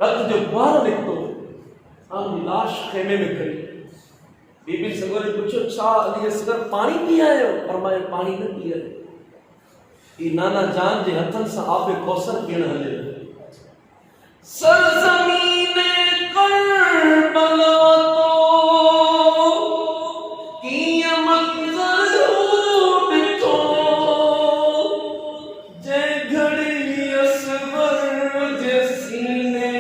रत जो बार निकतो, आम लाश खेमे में खड़ी। बीबी सगोर ने पूछो, छा अली असगर पानी पी आयो? फरमायो पानी न पी आयो, ई नाना जान जे हथन सां आबे कौसर पीण हले। सरज़मीने करबला तो कीअं मंज़र ॾिठो, जे घड़ी असगर जे सीने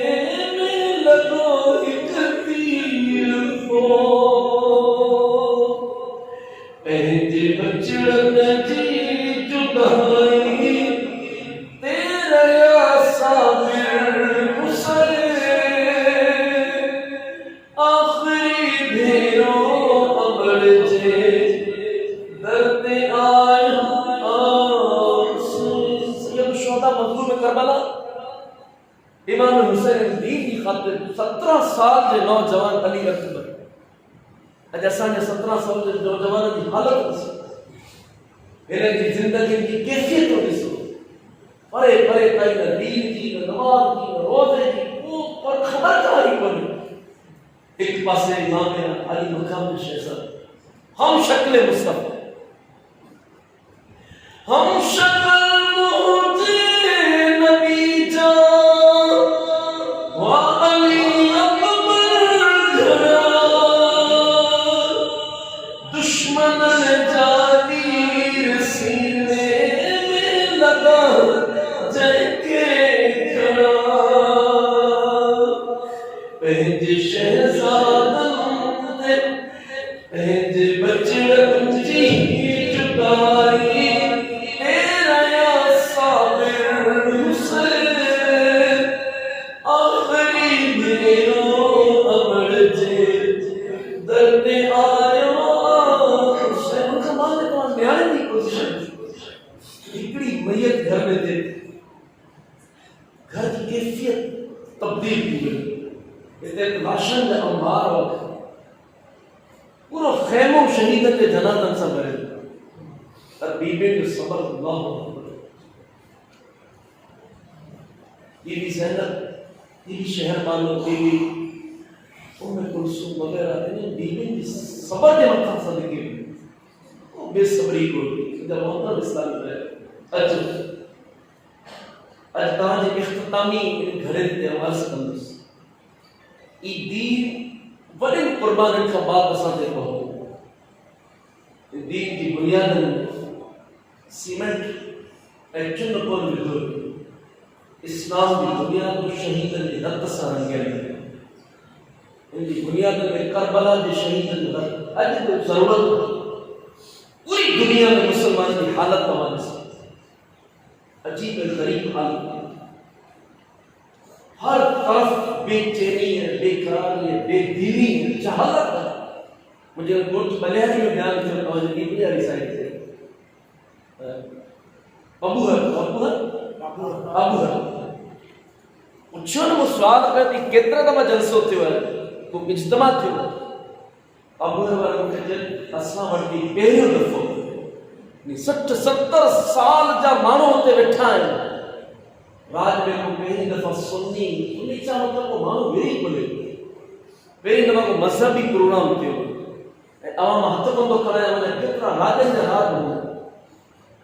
में लॻो हिकु तीर हो। शुहदा मज़लूम करबला इमाम हुसैन दीन की खातिर 17 साल जे नौजवान अली अकबर अज असांजे 17 साल जे नौजवान की हालत ॾिसो, हिन जी ज़िंदगी की कैफियत ॾिसो, परे परे ताईं न दीन जी न नमाज़ जी न रोज़े जी को पर ख़बर काई कोन्हे। एक पासे इमाम अली मकाम शहज़ाद हम शक्ल मुस्तफ़ा हम शक्ल मुझे नबी जा वा अली अकबर घरा दुश्मन जातीर सीने में लगा जैके खड़ा पंहिंज शहज़ादन ते पंहिंज बचड़न जी जुदाई घर में थे, घर की कैफियत तब्दील की गई। राशन में अंबार और पूरा खैमों शहीदन के जनाजन से भरे और बीबी के सबर अल्लाह बीबी ज़ैनब बीबी शहर बानो बीबी उम्मे कुलसूम वगैरह ने बीबी की सबर के मत्था सदके वो बेसब्री को जब मोहम्मद इस्लाम में अज तव्हां जे इख्तितामी घड़े ते आवाज़ कंदुस ई दीन वॾी कुर्बानियुनि खां बाद असां ते पहुतो। दीन जी बुनियादनि सीमेंट ऐं चुन कोन विधो, इस्लाम जी बुनियाद शहीदनि जे रत सां रंगियल इन जी बुनियादनि में करबला जे शहीदनि जो रत अॼु बि ज़रूरत पूरी दुनिया में मुसलमान की हालत तव्हां ॾिसो, अजीब गरीब हालत, हर तरफ बेचैनी है, बेकरारी है, बेदीनी है, जहालत है। मुझे कुछ बलियारी में बयान किया था मुझे इतनी वाली साइड से अबू है पूछो न मुझे सवाल कर कि कितना दफ़ा जलसो थियो है, को इज्तिमा थियो अबू है वाले मुझे जब असां वटि पहिरियों दफ़ो 60-70 साल जा माण्हू हुते वेठा आहिनि, राज में को पहिरीं दफ़ा सुन्नी छा मतिलबु को माण्हू वेही कोन्हे, पहिरीं दफ़ा को मज़हबी प्रोग्राम थियो ऐं अवां मां हथ कंदो खणायां वञा केतिरा राजनि जा राज हुआ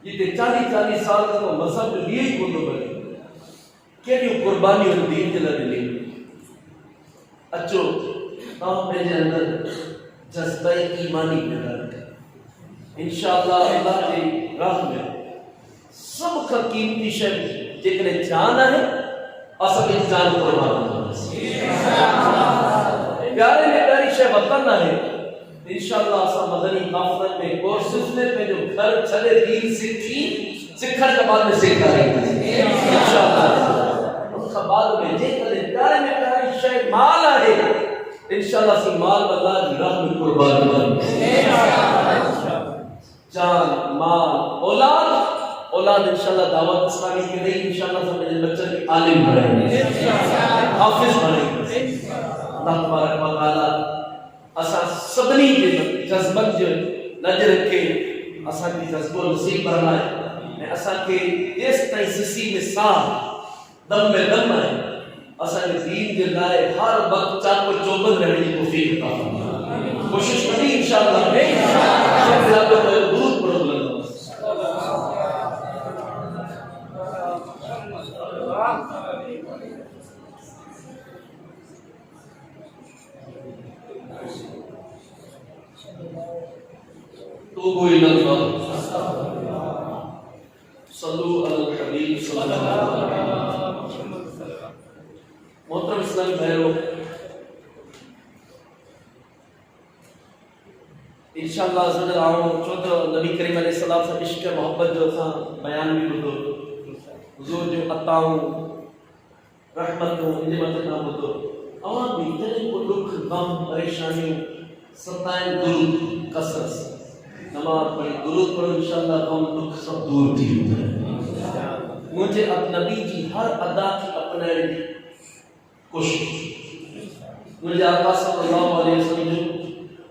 जिते 40-40 साल खां मज़हब जो ॾींहुं ई कोन थो बणे, केॾियूं क़ुर्बानियूं दीन जे लाइ ॾिनियूं। अचो तव्हां पंहिंजे अंदरि जज़्बा ईमानी पैदा कयो, इंशाअल्लाह अल्लाह जी राह में सब खां कीमती शइ जेकॾहिं जान आहे असांखे जान कुर्बान कंदासीं। प्यारे में प्यारी शइ वतन आहे, इंशाअल्लाह असां मदनी काफ़िलनि में कोर्सेस में पंहिंजो घर छॾे दीन सिखी सिखण खां बाद में सेखारींदासीं इंशाअल्लाह। उन खां बाद में जेकॾहिं प्यारे में प्यारी शइ माल आहे, इंशाअल्लाह असीं माल अल्लाह जी राह में कुर्बान कंदासीं। जान माल औलाद इंशाअल्लाह दावत इस्लामी के लिए इंशाअल्लाह सब मेरे बच्चे की आलिम बनाएंगे, हाफिज बनाएंगे। अल्लाह तबारक व तआला असा सदनी के जज्बत जो नजर रखे, असा की जज्बो नसीब फरमाए ने असा के इस ताई सिसी में साह दम में दम है, असा के दीन के लाए हर वक्त चाको चौबंद रहने की तौफीक अता फरमाए। कोशिश करी इंशाअल्लाह दूर पर तूबू इलल्लाह सल्लु अलल हबीब सल्लल्लाहु अलैहि वसल्लम। मोहतरम इस्लामी भाइयों, इंशाअल्लाह ज़रूर आओ चौथो नबी करीम अलैहिस्सलाम से इश्क मोहब्बत जो था बयान भी ॿुधो, हुज़ूर जो अताऊं रहमतूं इन मथे ना ॿुधो, अवां भी जॾहिं को दुख गम परेशानियूं सताए दुरूद कसरत नमाज पढ़ी दुरूद पढ़ो, इंशाअल्लाह गम दुख सब दूर थी वेंदा। मुझे अब नबी जी हर अदा की अपनाने की कोशिश। मुझे आका सल्लल्लाहु अलैहि वसल्लम जो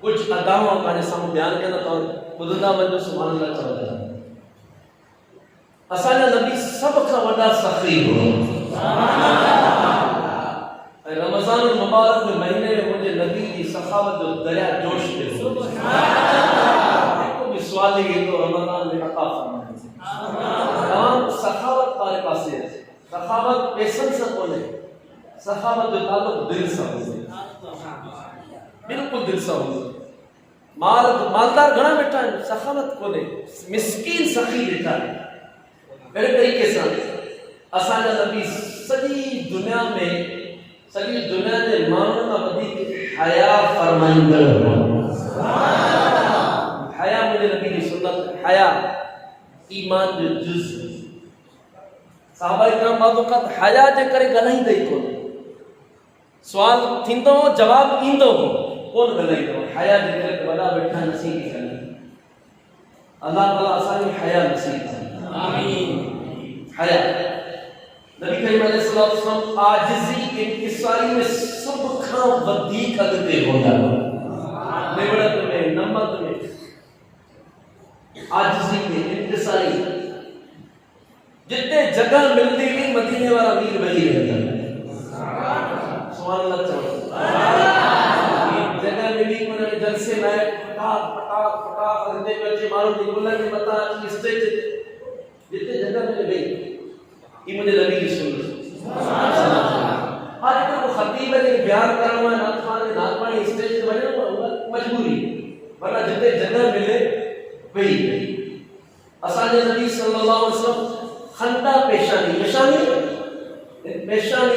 कुछ अदाओं का साम्हूं बयान कया तो ॿुधंदा वञो, सुभान अल्लाह चवंदा। असांजा नबी सब खां वॾा सख़ी हुआ। रमज़ान मुबारक के महीने में मुझे नबी की सखावत जो दरिया जोश थे। को भी सवाल ही तो रमज़ान में अता फरमाए। तमाम सखावत पारे पासे है। सखावत पैसन से कोने, सखावत जो ताल्लुक दिल से हो, बिल्कुल दिल से हो। मालदार घणा बैठा है, सखावत कोने, मिस्कीन सखी बैठा है। अहिड़े तरीक़े सां असांजा नबी सॼी दुनिया जे माण्हुनि खां वधीक हया फरमाईंदड़ हुआ। हया मुंहिंजे नबी जी सुन्नत, हया ईमान जो जुज़। साहबा इकराम बाज़ औक़ात हया जे करे ॻाल्हाईंदा ई कोन। सुवाल थींदो हो, जवाब ईंदो हो, कोन ॻाल्हाईंदो। हया जे करे वॾा वेठा नसीब कनि। अल्लाह ताला असांखे हया नसीब कनि। आमीन। हया नबी करीम अलैहिस्सलाम आजिज़ी इंकिसारी में सब खां वधीक अॻिते हूंदा हुआ। निवड़त में, नमत में, आजिज़ी में, इंकिसारी। जिते जगह मिलती हुई मदीने वाला वीर वही रहता। सुभान अल्लाह चवो। जगह मिली उन्होंने जलसे में पटाक पटाक पटाक अंदे बच्चे मारो निकुलने में बता कि स्टेज जिते जगह मिले गई ये मुझे नबी की सुन्नत। हर एक को खतीब ने बयान करना है, नात पानी स्टेज पे बने मजबूरी, वरना जिते जगह मिले वही। असांजे नबी सल्लल्लाहु अलैहि वसल्लम खंदा पेशानी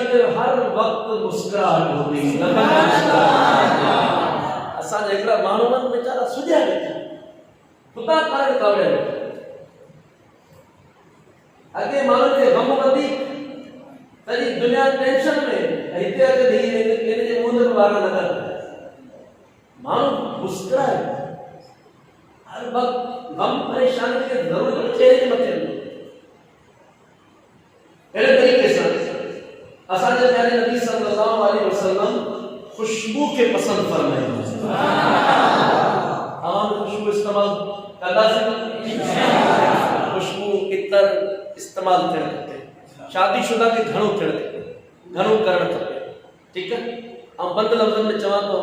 पे हर वक्त मुस्कुराहट होती। असांजा हिकिड़ा माण्हू बेचारा सुॼा वेठा, खुदा करे कवड़े वेठा। अगे मानो के गम वधीक सॼी दुनिया टेंशन में, हिते अचे धी इन जे मुंह में वार लॻा। माण्हू मुस्कुराए, हर वक्त गम परेशानी के ज़रूरत चेहरे के मथे। अहिड़े तरीक़े सां असांजे प्यारे नबी सल्लल्लाहु अलैहि वसल्लम खुशबू के पसंद फरमाए। आम खुशबू इस्तेमाल कंदासीं, खुशबू इतर इस्तेमाल थियण खपे। शादीशुदा खे घणो थियण खपे, घणो करणु खपे। ठीकु आहे। ऐं बंद लफ़्ज़नि में चवां थो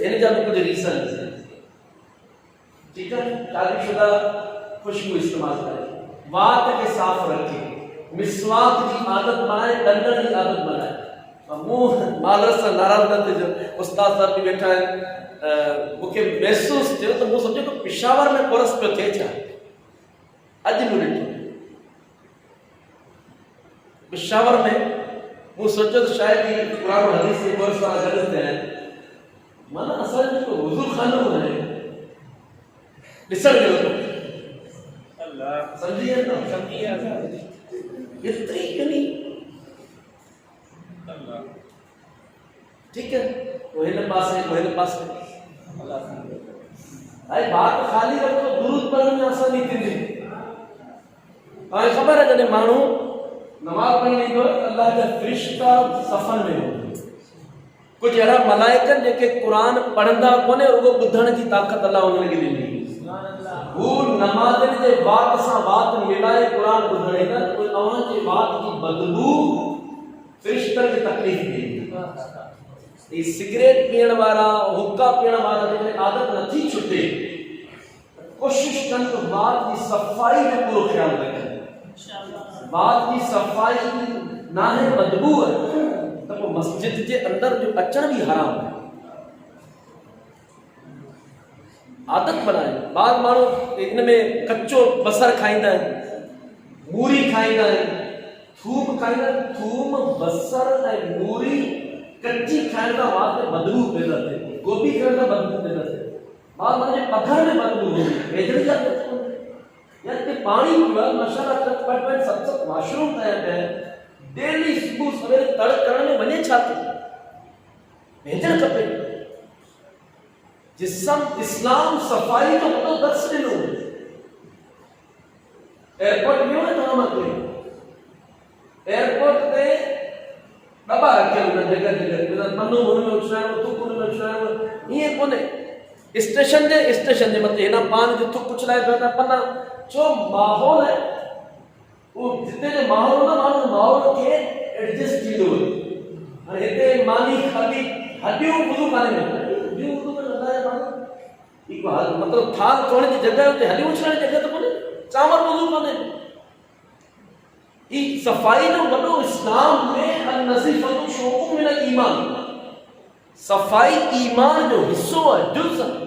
इन जा भी कुछ रीज़न। ठीक है। शादीशुदा खुशबू इस्तेमाल करे, वात के साफ रखे, मिसवाक की आदत बनाए, दंडन की आदत बनाए। मुंह मालस से नाराज न थे। जो उस्ताद साहब भी बैठा है, मुझे महसूस थियो तो मुझे सोचो कि पेशावर में कोरस पे थे छा अज मुझे पेशावर में मुझे सोचो तो शायद ये कुरान हदीस से कोरस वाला गलत है। माना असल में तो हुजूर खानो है डिसर गयो अल्लाह समझिए ना, समझिए इतनी कनी अल्लाह। ठीक है। वही ना पास है, वही ना पास है। अल्लाह बात खाली रखो, दुरूद पढ़ने में आसानी थी। खबर है जॾहिं माण्हू नमाज़ पढ़ी ईंदो अल्लाह जा फ़रिश्ता सफ़न में हो। कुछ अहिड़ा मलाइका जेके क़ुरान पढ़ंदा कोन्हे, रुगो ॿुधण जी ताक़त अल्लाह उन्हनि खे ॾिनी। हू नमाज़नि जे वात सां वात मिलाए क़ुरान ॿुधणेगा, कोई तव्हां जे वात जी बदबू फ़रिश्तनि खे तकलीफ़ ॾे। ये सिगरेट पीअण वारा, हुक्का पीअण वारा जंहिंखे आदत नथी छुटे, कोशिश कनि त वात जी सफ़ाई जो पूरो ख़्यालु रखनि। बात की सफाई ना है, बदबू है, तो वो मस्जिद के अंदर जो अचण भी हराम है। आदत बनाए। बाद मानो इनमें कच्चो बसर खाइंदा है, मूरी खाइंदा है, थूम खाइंदा। थूम बसर ऐं मूरी कच्ची खाइंदा वास्ते बदबू पैदा थे। गोभी खाइंदा बदबू पैदा थे। बाद माने पथर में बदबू हो, वेझड़ी जा यार के पानी पीवा मसाला चटपट सब वॉशरूम तैयार है। डेली सुबह सवेरे तड़ करण में वने छाते भेजण खपे। जिसम इस्लाम सफाई तो दर्श ॾिनो। एयरपोर्ट में ना तव्हां मथे पन्नो हुन में उछलाइणो, थुक हुन में उछलाइणो, ईअं कोन्हे। स्टेशन जे मथे हिन पान जो थुक उछलाए पियो था पन्ना, छो माहौल आहे वो जिते जो माहौल हो न माण्हू माहौल खे एडजस्ट थींदो वञे। हाणे हिते मानी खाधी हॾियूं ॿुधूं कान्हे हॾियूं ॿुधूं में लॻाए माण्हू हिकु हाल मतिलबु थाल चोण जी जॻह हुते हॾियूं उछलण जी जॻह त कोन्हे, चांवर ॿुधूं कोन्हे। ई सफ़ाई जो वॾो इस्लाम में अन-नज़ीफ़तु शुअबुम मिनल ईमान, सफ़ाई ईमान जो हिस्सो आहे, जुज़ आहे।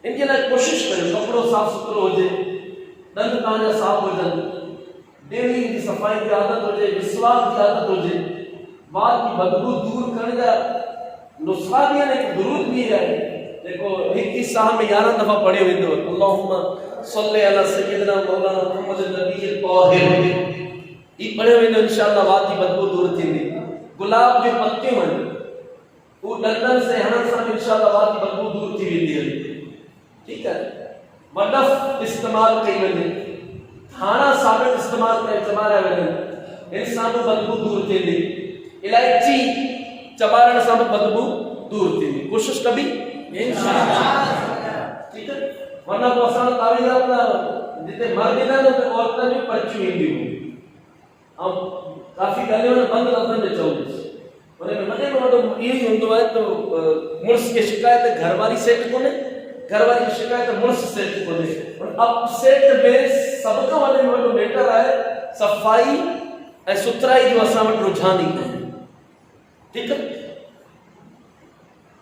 इन जे लाइ कोशिशि करियो कपिड़ो साफ़ सुथिरो हुजे, दंद तव्हांजा साफ़ हुजनि, डेली जी सफ़ाई जी आदत हुजे, विश्वास जी आदत हुजे, वात की बदबू दूर करण जा नुस्ख़ा बि आहिनि। हिकु दुरूद बि आहे जेको हिकु ई साह में 11 दफ़ा पढ़ियो वेंदो, अल्लाहुम्मा सल्ली अला सय्यिदना मौलाना मुहम्मद नबील ताहिर, ई पढ़ियो वेंदो, इंशाअल्लाह वात जी बदबू दूर थींदी। गुलाब जो पत्तियूं आहिनि, वो डंडन से हणण सां इंशाअल्लाह वात जी बदबू दूर थी वेंदी आहे। ठीकु आहे, मडफ़ इस्तेमालु कई वञे, थाणा साबित इस्तेमालु चॿारिया वञनि, हिन सां बि बदबू दूर थींदी। इलायची चॿारण सां बि बदबू दूर थींदी। कोशिशि कबी इंशाअल्लाह, ठीकु आहे। वरना पोइ असां तावीज़ात जिते मर्द ईंदा आहिनि उते औरतुनि जूं पर्चियूं ईंदियूं ऐं काफ़ी ॻाल्हियूं बंदि लफ़्ज़नि में चवंदुसि। हुन में वॾे में वॾो इहो ई हूंदो आहे त मुड़ुस खे शिकायत घरवारी सेट कोन्हे, घरवारी खे शिकायत मुड़ुस सेट कोन्हे। अपसेट में सभ खां वॾे में वॾो मैटर आहे सफ़ाई ऐं सुथराई जो असां वटि रुझान ई आहे। ठीकु आहे,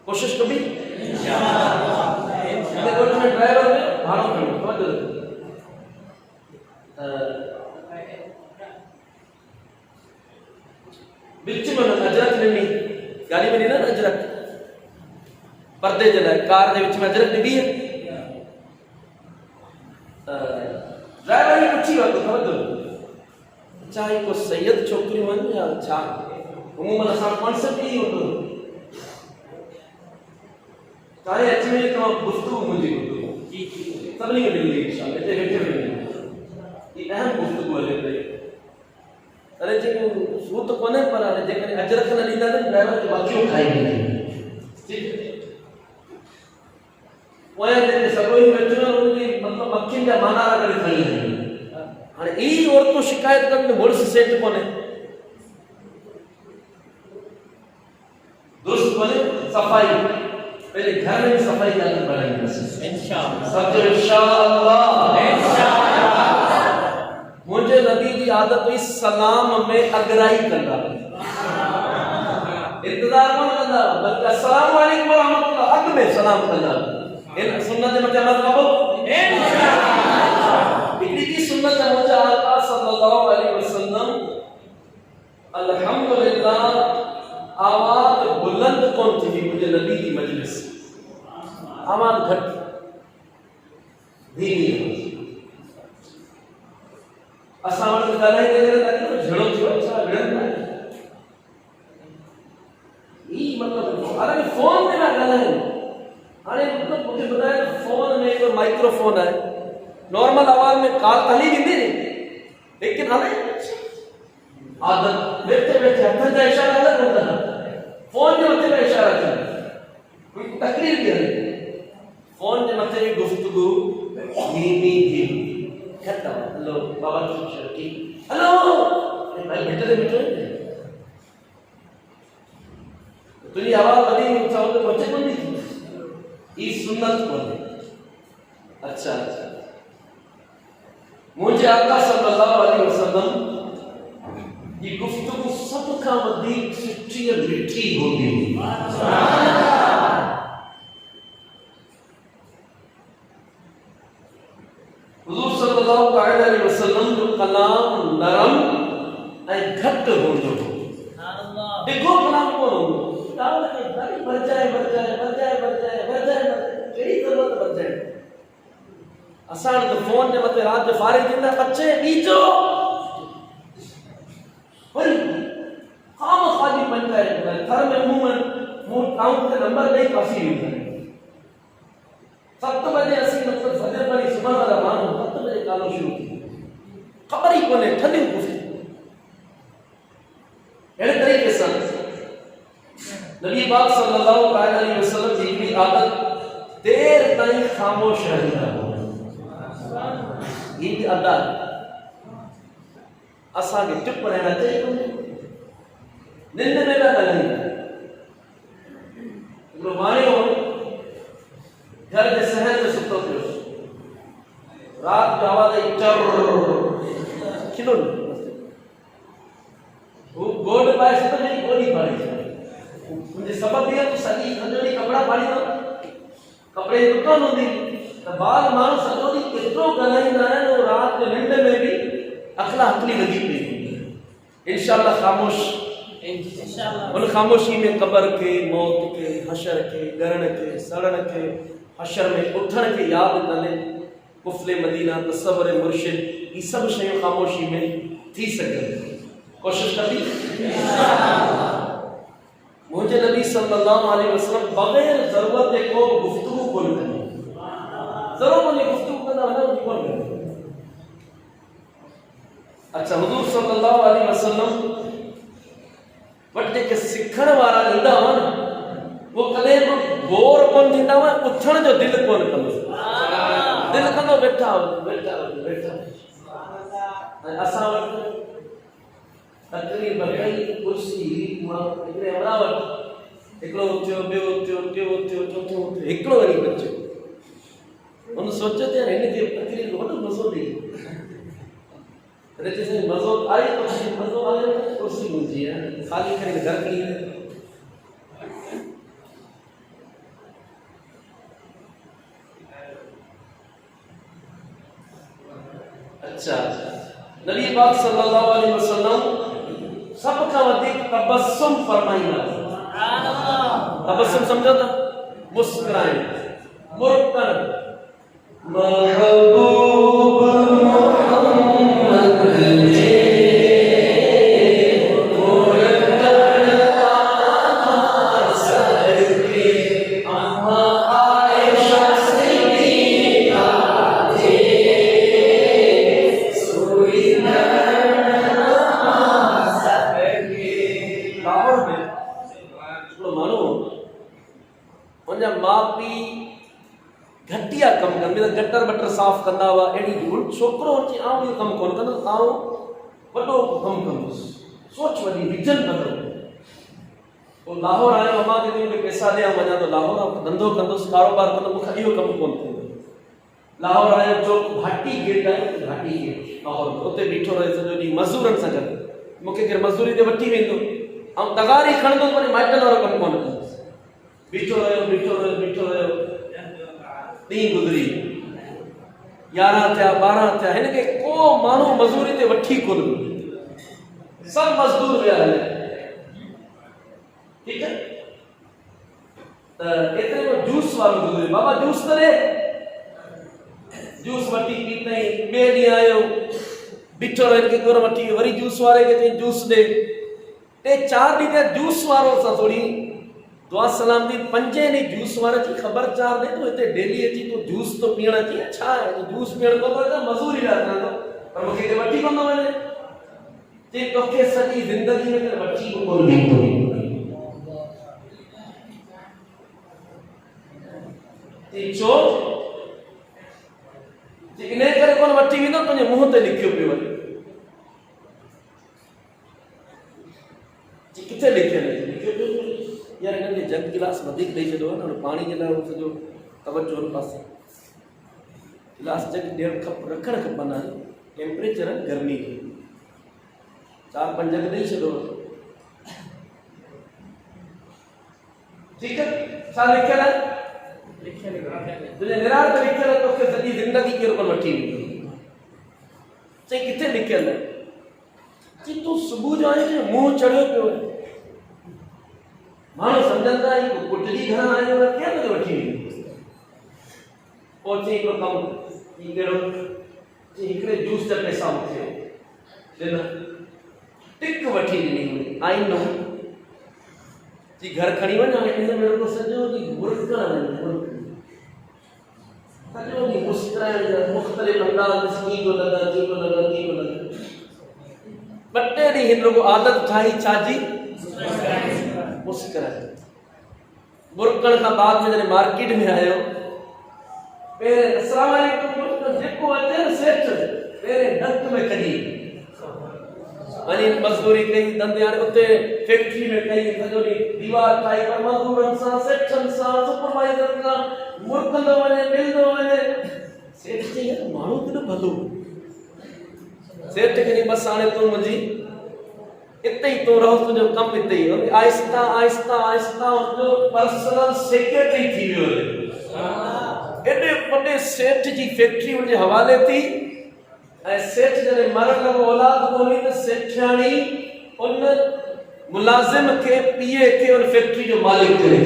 कोशिशि कबी इंशाअल्लाह। ड्राइवर में भाड़ो खणो विच में अजरक ॾिनी, गाड़ी में ॾिना न अजरक पर्दे जे लाइ, कार जे विच में अजरक ॾिनी है। ड्राइवर खे पुछी वरितो ख़बर छा ही को सैयद छोकिरियूं आहिनि या छा? उमूमन असां कॉन्सेप्ट ई हूंदो चाहे अची वञे तव्हां गुफ़्तगू मुंहिंजी ॿुधो, सभिनी खे मिलंदी इंशाअल्लाह, हिते वेठे मिलंदी। ही अहम गुफ़्तगू हले पई। अरे जेको सूं त कोन्हे, पर हाणे जेकॾहिं अजरक न ॾींदा त ड्राइवर खे बाक़ियूं खाई वेंदी। ठीकु आहे, पोयां जेके सभु ई वेठो आहिनि उनजी मतिलबु मक्खियुनि जा माना करे खणी वेंदी। हाणे ई औरतूं शिकायत कनि त मुड़ुस सेट कोन्हे, दुरुस्त कोन्हे। सफ़ाई पहले घर में भी सफाई की आदत बढ़ाएंगे इंशाअल्लाह, सब इंशाअल्लाह। मुझे नबी की आदत हुई सलाम में अगराई करना, इंतजार कोन कंदा, बल्कि अस्सलाम वालेकुम व रहमतुल्लाह अग में सलाम करना। इन सुन्नत में अमल करो इंशाअल्लाह। इतनी की सुन्नत है मुझे आका सल्लल्लाहु अलैहि वसल्लम अल्हम्दुलिल्लाह आवाज बुलंद कौन थी मुझे नबी की मजलिस, आवाज घट धीमी। असां वटि ॻाल्हाई करे झड़ो थियो छा विढ़ंदा ई मतिलबु हाणे फोन ते न ॻाल्हायूं। हाणे मतिलबु मूंखे ॿुधाए फोन में हिकु माइक्रोफोन आहे, नॉर्मल आवाज़ में कॉल हली वेंदी, लेकिन हाणे आदत वेठे वेठे हथनि जा इशारा अलॻि हूंदा आहिनि, फोन जे मथे में इशारा थियनि, कोई तकलीफ़ बि हले, फोन जे मथे में गुफ्तगू धीमी धीमी खत्म। हेलो बाबा ठीक, हेलो भाई बेटे से बैठो तुझी आवाज वधी चाहो तो बच्चे को नहीं ई सुन्नत कोन्हे। अच्छा अच्छा, मुझे आका सल्लल्लाहु अलैहि वसल्लम ये गुफ्तगू सब का वधीक सुठी और मिठी होगी। हुजूर सल्लल्लाहु अलैहि वसल्लम जो कलाम नरम ऐं घट होंदो। देखो कलाम कोन होंदो, ॾाढो ॾाढी बरजाए कहिड़ी ज़रूरत बरजाए। असां तो फोन जे मथे रात जो फारिग थींदा बच्चे बीजो वरी खाम खाली पंचायत घर में मुंह काउंट के नंबर नहीं काफी हुई। 7 बजे असी मतलब फजर पढ़ी सुबह वाला मानो 7 बजे कालो शुरू थी, खबर ही कोने ठंडी कुछ अहिड़े तरीक़े सां नबी पाक सल्लल्लाहु अलैहि वसल्लम जी की आदत देर ताईं खामोश रहंदा ये भी आदत असा के चुप रहना चाहिए निंद में ना लगनी मानियो घर के सहन में सुतो पियो रात जो आवाज आई चर खिलो वो गोड पाए से तो नहीं गोली पाई मुझे सबक दिया तो सही सजोड़ी कपड़ा पाड़ी दो कपड़े दुकान होती तो बाल मान सजोड़ी कितनो गलाईंदा है वो रात के निंद में भी अखला हकली लगी पई इंशाअल्लाह खामोश इंशाअल्लाह उन खामोशी में कब्र के मौत के हशर के गरण के सड़न के हशर में उठण के याद कने कुफले मदीना तसव्वुर मुर्शिद ये सब शयूं खामोशी में थी सके कोशिश करी इंशाअल्लाह मुझे नबी सल्लल्लाहु अलैहि वसल्लम बगैर जरूरत को गुफ्तगू कोन करे जरूर मुझे गुफ्तगू करना है ना कोन करे अच्छा हुजूर सल्लल्लाहु अलैहि वसल्लम वटे के सिखण वाला ईंदा हो वो कदे बोर कोन थींदा हो उथण जो दिल कोन कंदो दिल कंदो बैठा असा तकरीर बकई कुर्सी मां एकरे अमरावत एकलो थियो चौथो एकलो वरी बच्चो उन सोचो ते हिन जे तकरीर को वडो मज़ो दी अरे जैसे मज़ो आई तो मज़ो आ गया कुर्सी मुंजी है खाली करे घर खड़ी है अच्छा नबी पाक सल्लल्लाहु अलैहि वसल्लम सबका अधिक तबस्सुम फरमाइना सुभान अल्लाह तबस्सुम समझो ना मुस्कुराए मुरकन महबूब मोहम्मद जे मुरकन सर के अम्मा आयशा सिद्दीका जे सुरीना मां पी घटिया कम कर गटर बटर साफ कंदा हुआ एड़ी धूल छोकरो अची आऊं ये कम कोन कंदो आऊं वडो कम कंदो सोच वडी विजन बदल वो लाहौर आयो अमा के में पैसा दे वना तो लाहौर धंधो कंदो कारोबार कंदो मुख इहो कम कोन थींदो लाहौर आयो जो घाटी गेट है घाटी गेट लाहौर उते बीठो रहे सजो दी मजदूरन सा गद मुखे के मजदूरी ते वठी वेंदो हम तगारी खणदो पर माइटन वारो कम कोन कंदो बीठो रहो दी गुजरी 11 थिया 12 थिया हिन के को मानू मजदूरी ते वठी कोन सब मजदूर विया हले ठीक है त एतरे में जूस वालो गुजरे बाबा जूस करे जूस वठी पीते बे दी आयो बीठो रह के गोर वठी वरी जूस वाले के जूस दे ते 4 दी ते जूस वालो सा थोड़ी दुआ सलाम दी पंजे ने जूस वाले की खबर चार दे तो इते डेली अची तो जूस तो पीना थी अच्छा है तो जूस पीण को तो मजूरी रहता तो पर मुखे के वठी कोन वने जे तोखे सजी जिंदगी में वठी कोन नींदो ते चो जे इने करे कोन वठी विनो तुने मुंह ते लिखियो पियो वने जे किथे लिखियो यार इन्हें जग गिलास वधिक दे छो ना पानी जे लाइ सजो तवज्जो पासे गिलास जग डेढ़ कप रखण खपना टेम्परेचर गर्मी के 4-5 जग दे छो ठीक है सा लिखल तुझे निरार ते लिखल तो के सजी जिंदगी के ऊपर वठी से किथे लिखल कि तू सुबह जो आए के मुंह चढ़ियो पियो मानो समझंदा है कि कुटली घर आयो है क्या तो वठी पहुंचे को कम ई केड़ो जे एकरे जूस ते पैसा मुखे देना टिक वठी नी आई नो जी घर खड़ी वना इन मेरे को सजो दी मुर्गा सजो दी मुस्कुराए मुख्तलिफ अंदाज में को लगा बट्टे दी हिन लोग आदत ठाई चाजी मुस्कुराए मुरकण का बाद में जने मार्केट में आयो पेरे अस्सलाम वालेकुम मुरकण जेको अचे सेठ पेरे डक में कढी वनी मजदूरी कई धंधे उते फैक्ट्री में कई सजोरी दीवार ठाई पर मजदूरन सा सेठन सा सुपरवाइजर का मुरकण दो वने मिल दो वने सेठ चई माण्हू त भलो सेठ के नहीं बस आने तो मुझी इतने ही तो रहो तुझो कम इतने ही आहिस्ता आहिस्ता आहिस्ता जो पर्सनल सेक्रेटरी थी वियो एडे वडे सेठ जी फैक्ट्री उनजे हवाले थी ऐं सेठ जने मरण लॻो औलाद कोन्हे त सेठाणी उन मुलाज़िम के पीए के उन फैक्ट्री जो मालिक करे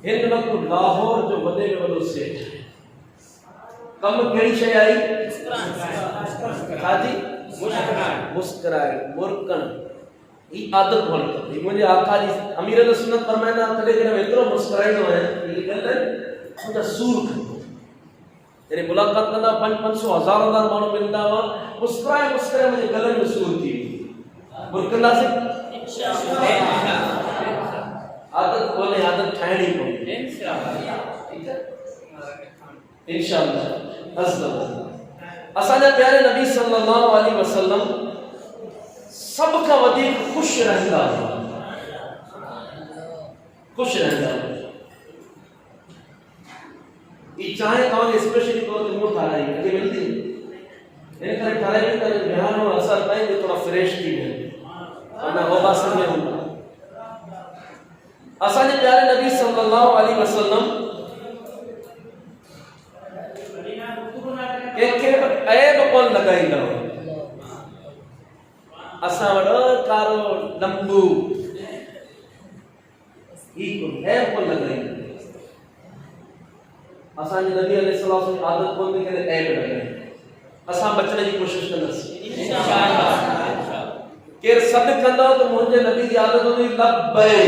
हिन वक़्तु लाहौर जो वॾे में वॾो सेठ कम कहिड़ी शइ आई छाजी मुस्कुराए मुरकण ई आदत हुअण खपे मुंहिंजे आका जी अमीर अल सुन्नत फरमाईंदा कॾहिं कॾहिं एतिरो मुस्कुराईंदो आहियां हीअ ॻाल्हि मुंहिंजा सूर खपो जॾहिं मुलाक़ात कंदा 500 हज़ार माण्हू मिलंदा हुआ मुस्कुराए मुस्कुराए मुंहिंजे गलनि में सूर थी मुरकंदासीं आदत कोन्हे आदत ठाहिणी पवंदी इंशाअल्लाह असांजा प्यारे नबी सल्लल्लाहु अलैहि वसल्लम सब का वधीक खुश रहंदा ई चाहे तव्हांखे स्पेशली तौर ते मूं ठाराई अॼु मिलंदी इन करे ठाराई करे बिहान में असर ताईं जो थोड़ा फ्रेश थी वञे वरना वो बासन में हूंदा असांजे प्यारे नबी सल्लल्लाहु अलैहि वसल्लम के ऐब कोन लगाईंदा असां वॾो कारो लंबू ई कोन ऐब कोन लगाईंदा असांजे नबी अलैहिस्सलाम जी आदत कोन थी करे ऐब लगाईंदा असां बचण जी कोशिश कंदासीं इंशाअल्लाह केर सॾ कंदो त मुंहिंजे नबी जी आदत हूंदी लब्बैक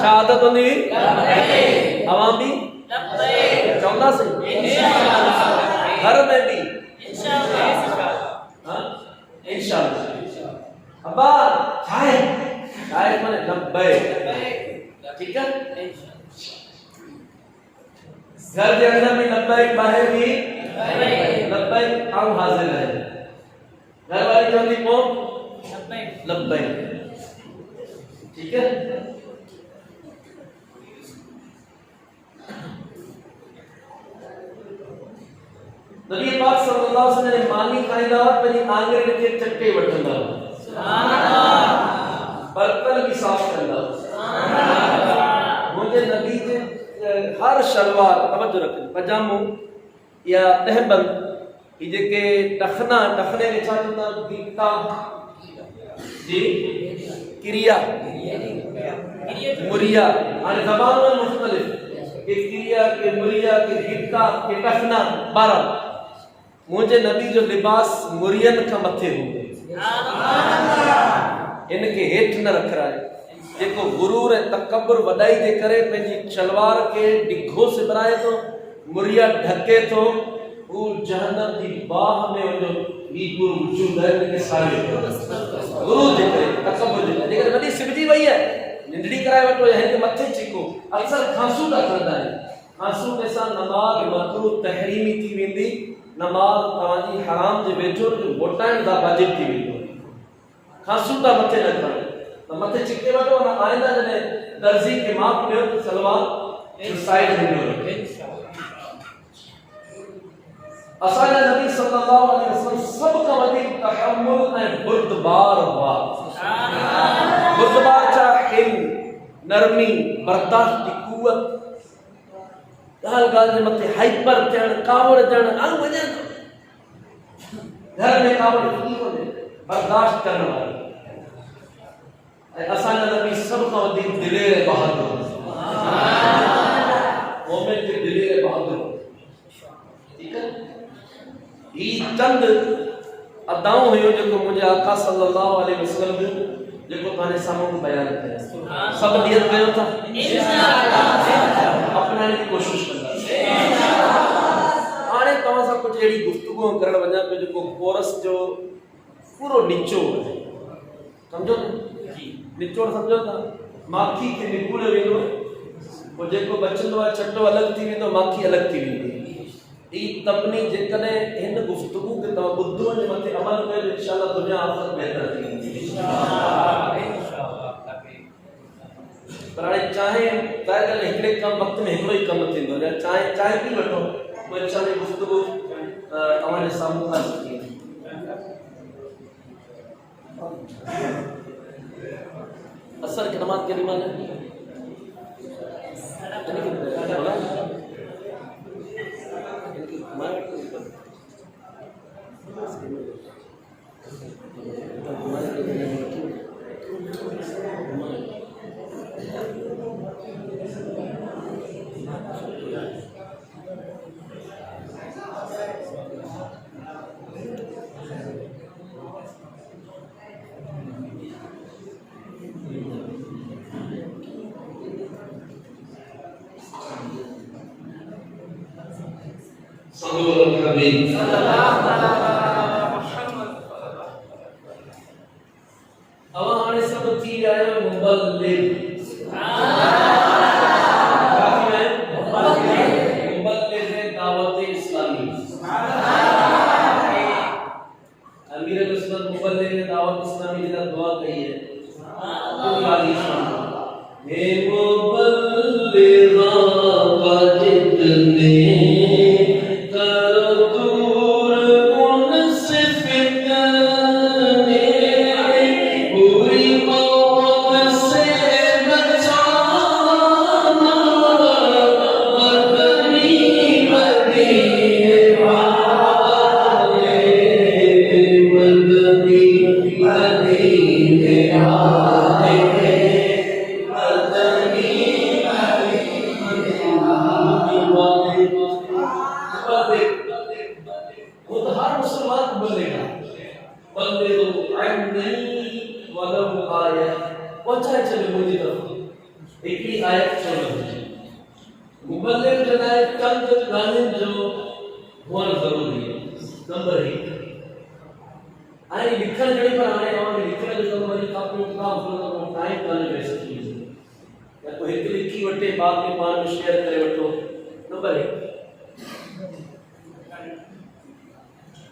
छा आदत हूंदी लब्बैक अवां बि लब्बैक चवंदासीं इंशाअल्लाह घर में भी इंशाअल्लाह इंशाअल्लाह अब्बा चाय चाय माने लब्बैक ठीक है घर के अंदर भी लब्बैक बाहर भी लब्बैक हम हाजिर है घर वाली चवंदी पो लब्बैक ठीक है नबी पाक सल्लल्लाहु अलैहि वसल्लम ने मानी खाईंदा हुआ पंहिंजी आंगुरियुनि खे चटे वठंदा हुआ सुभान अल्लाह बर्तन भी साफ कंदा हुआ सुभान अल्लाह मुंहिंजे नबी जे हर शलवार तवज्जो रखनि पजामो या तहबंद ये जेके टखना टखने के छा चवंदा गीता जी क्रिया मुरिया हाणे ज़बान में मुख्तलिफ के क्रिया के मुरिया के गीता के टखना 12 मुझे नबी जो लिबास मुरियन का मथे हो इनके हेठ न रख रहा है जेको गुरूर है तकब्बुर वडाई जे करे पंहिंजी शलवार के डिघो सिबराए तो मुरिया ढके तो वो जहन्नम की बाह में वञो ही गुरु वजूद है इनके सारे गुरु जे करे तकब्बुर जे करे वडी सिबजी वई है निंदड़ी कराए वठो या हिन मथे चिको अक्सर खांसू दा करदा है खांसू के साथ नमाज मकरूह तहरीमी थी वेंदी नमाज तवाजी हराम जे वेझो जो मोटाइण दा वाजिब थी वेंदो खांसू दा मथे न करो तो मथे चिके वठो ना आइंदा जने दर्जी के माप ॾियो त सलवार साइड में ॾियो असांजा नबी सल्लल्लाहु अलैहि वसल्लम सब का वधीक तहम्मुल ऐं बुर्दबार हुआ बुर्दबार छा हिल नरमी बर्दाश्त की कुवत गाल गाल जे मथे हाइपर थियण कावड़ थियण अंग वञे घर में कावड़ थी वञे बर्दाश्त करण वारो ऐं असांजा नबी सब का वधीक दिलेर बहादुर मोमिन के दिलेर बहादुर ठीक है ही चंद अदाऊं हुयो जेको मुंहिंजे आका सल्लल्लाहु अलैहि वसल्लम जेको तव्हांजे साम्हूं बयान कया सब नियत कयो था इंशाअल्लाह अपनाने की कोशिश कंदा हाणे तव्हां सां कुझु अहिड़ी गुफ्तगू करण वञा पियो जेको कोरस जो पूरो निचोड़ है समझो जी निचोड़ समझो था माखी के निपुण वेंदो और जेको बचंदो आहे छटो अलग थी वेंदो माखी अलग थी वेंदी ई तपनी जेकने इन गुफ्तगू के तवा बुद्धो जे मथे अमल कयो इंशाअल्लाह दुनिया आखिरत बेहतर थी वेंदी इंशाअल्लाह पर हाणे चाहे ताइगल हिकड़े कम वक्त में हिकड़ो ही कम थींदो या चाहे पी वठो कोई चाहे गुफ्तगू हमारे सामने आ सकती है असर की नमाज के लिए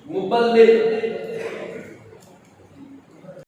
मुबल्लिग